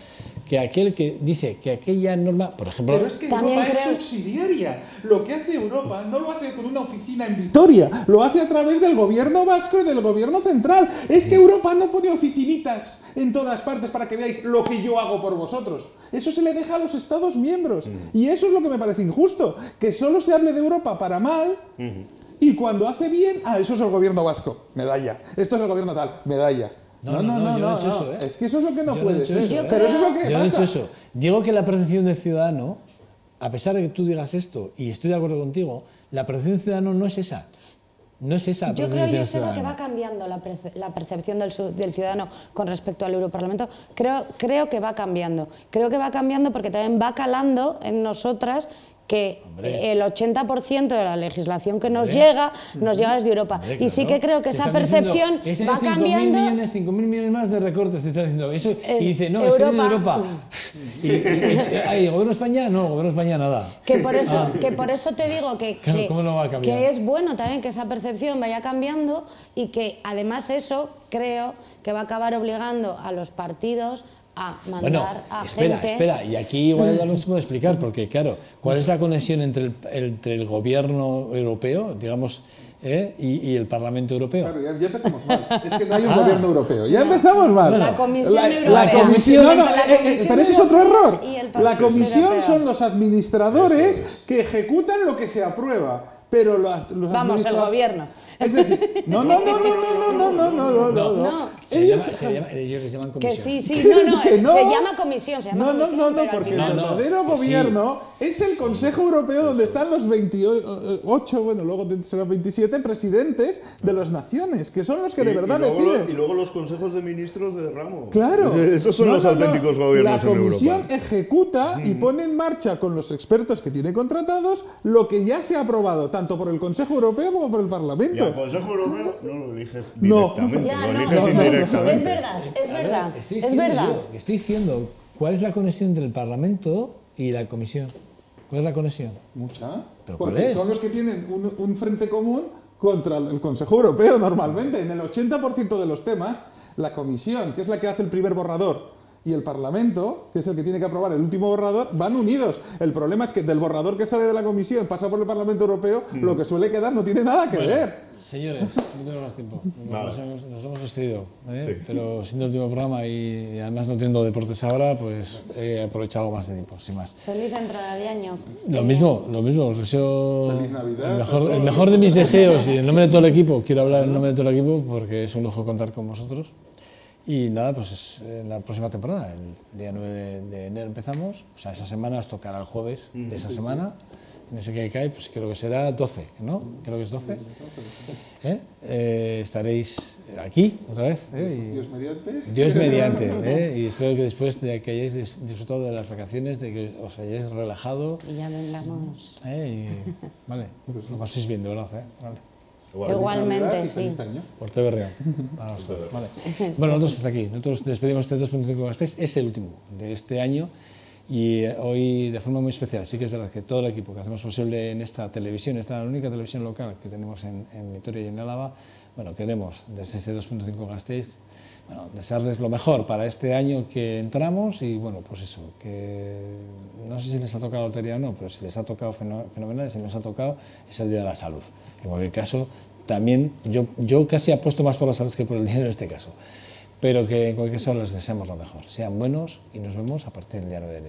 que aquel que dice que aquella norma, por ejemplo... Pero es que También Europa es creo- subsidiaria. Lo que hace Europa no lo hace con una oficina en Vitoria, lo hace a través del gobierno vasco y del gobierno central. Es que Europa no pone oficinitas en todas partes para que veáis lo que yo hago por vosotros. Eso se le deja a los Estados miembros. Y eso es lo que me parece injusto, que solo se hable de Europa para mal. Y cuando hace bien, eso es el gobierno vasco, medalla. Esto es el gobierno tal, medalla. No, yo no he dicho eso, ¿eh? Es que eso es lo que no Yo no he puede dicho ser. eso, ¿eh? Pero eso es lo que Yo no he dicho pasa. eso. Digo que la percepción del ciudadano, a pesar de que tú digas esto, y estoy de acuerdo contigo, la percepción del ciudadano no es esa. No es esa. Yo percepción creo, del Joseba, que ciudadano. va cambiando la percepción del ciudadano con respecto al Europarlamento. Creo que va cambiando. Creo que va cambiando porque también va calando en nosotras que el 80% de la legislación que nos llega desde Europa. Hombre, y sí claro. que creo que Te esa están diciendo, percepción este va tiene cambiando. 5.000 millones más de recortes, te está diciendo eso. Y dice, no, Europa. es que viene de Europa. ¿El gobierno de España? No, el gobierno de España nada. Que por eso te digo Claro, ¿cómo no va a cambiar? que es bueno también que esa percepción vaya cambiando y que además eso creo que va a acabar obligando a los partidos a mandar Bueno, a espera, gente. espera, y aquí igual no se puede explicar, porque claro, ¿cuál es la conexión entre el gobierno europeo, digamos, y el Parlamento Europeo? Claro, ya empezamos mal. Es que no hay un gobierno europeo. Ya empezamos mal. La Comisión La Europea. comisión, no, no, Entre la Comisión pero ese es otro Europea error. y el La Parlamento comisión Europeo. son los administradores que ejecutan lo que se aprueba. Pero los Vamos, el gobierno. Es decir, no. Ellos les llaman Que comisión. sí, Que no. se llama comisión, No, pero al porque el final... verdadero que sí. gobierno es el Consejo Europeo donde están los 28, bueno, luego serán 27 presidentes de las naciones, que son los que de verdad deciden. Y luego los consejos de ministros de ramo. Claro. Esos son los auténticos gobiernos en La Europa. comisión ejecuta y pone en marcha con los expertos que tiene contratados lo que ya se ha aprobado, tanto por el Consejo Europeo como por el Y Parlamento. al Consejo Europeo no lo eliges No. directamente, Ya, lo no, eliges no, indirectamente. es verdad, es verdad, Estoy es diciendo verdad. yo, estoy diciendo, ¿cuál es la conexión entre el Parlamento y la Comisión? ¿Cuál es la conexión? Mucha. ¿Pero cuál Porque es? son los que tienen un frente común contra el Consejo Europeo normalmente. En el 80% de los temas, la Comisión, que es la que hace el primer borrador, y el Parlamento, que es el que tiene que aprobar el último borrador, van unidos. El problema es que del borrador que sale de la Comisión pasa por el Parlamento Europeo, lo que suele quedar no tiene nada que ver. Señores, no tengo más tiempo. Nos hemos excedido, pero siendo el último programa y además no teniendo deportes ahora, pues he aprovechado algo más de tiempo, sin más. Feliz entrada de año. Lo mismo, os deseo Feliz Navidad, el mejor de mis deseos y en nombre de todo el equipo. Quiero hablar en nombre de todo el equipo porque es un lujo contar con vosotros. Y nada, pues en la próxima temporada, el día 9 de enero empezamos, o sea, esa semana os tocará el jueves de esa semana. No sé qué cae, pues creo que será 12, ¿no? Creo que es 12. Estaréis aquí otra vez. Dios mediante. Dios mediante. Y espero que después de que hayáis disfrutado de las vacaciones, de que os hayáis relajado. Y ya vendremos. Vale, lo paséis bien, de verdad. Vale. Igualmente, sí. Por TV Real. Para nosotros. Vale. Bueno, nosotros hasta aquí. Nosotros despedimos este 2.5 Gasteiz. Es el último de este año. Y hoy, de forma muy especial, sí que es verdad que todo el equipo que hacemos posible en esta televisión, esta única televisión local que tenemos en Vitoria y en Álava, bueno, queremos desde este 2.5 Gasteiz, bueno, desearles lo mejor para este año que entramos y bueno, pues eso, que no sé si les ha tocado la lotería o no, pero si les ha tocado fenomenal, si no les ha tocado es el Día de la Salud. En cualquier caso, también yo casi apuesto más por la salud que por el dinero en este caso. Pero que en cualquier caso les deseamos lo mejor. Sean buenos y nos vemos a partir del día 9 de enero.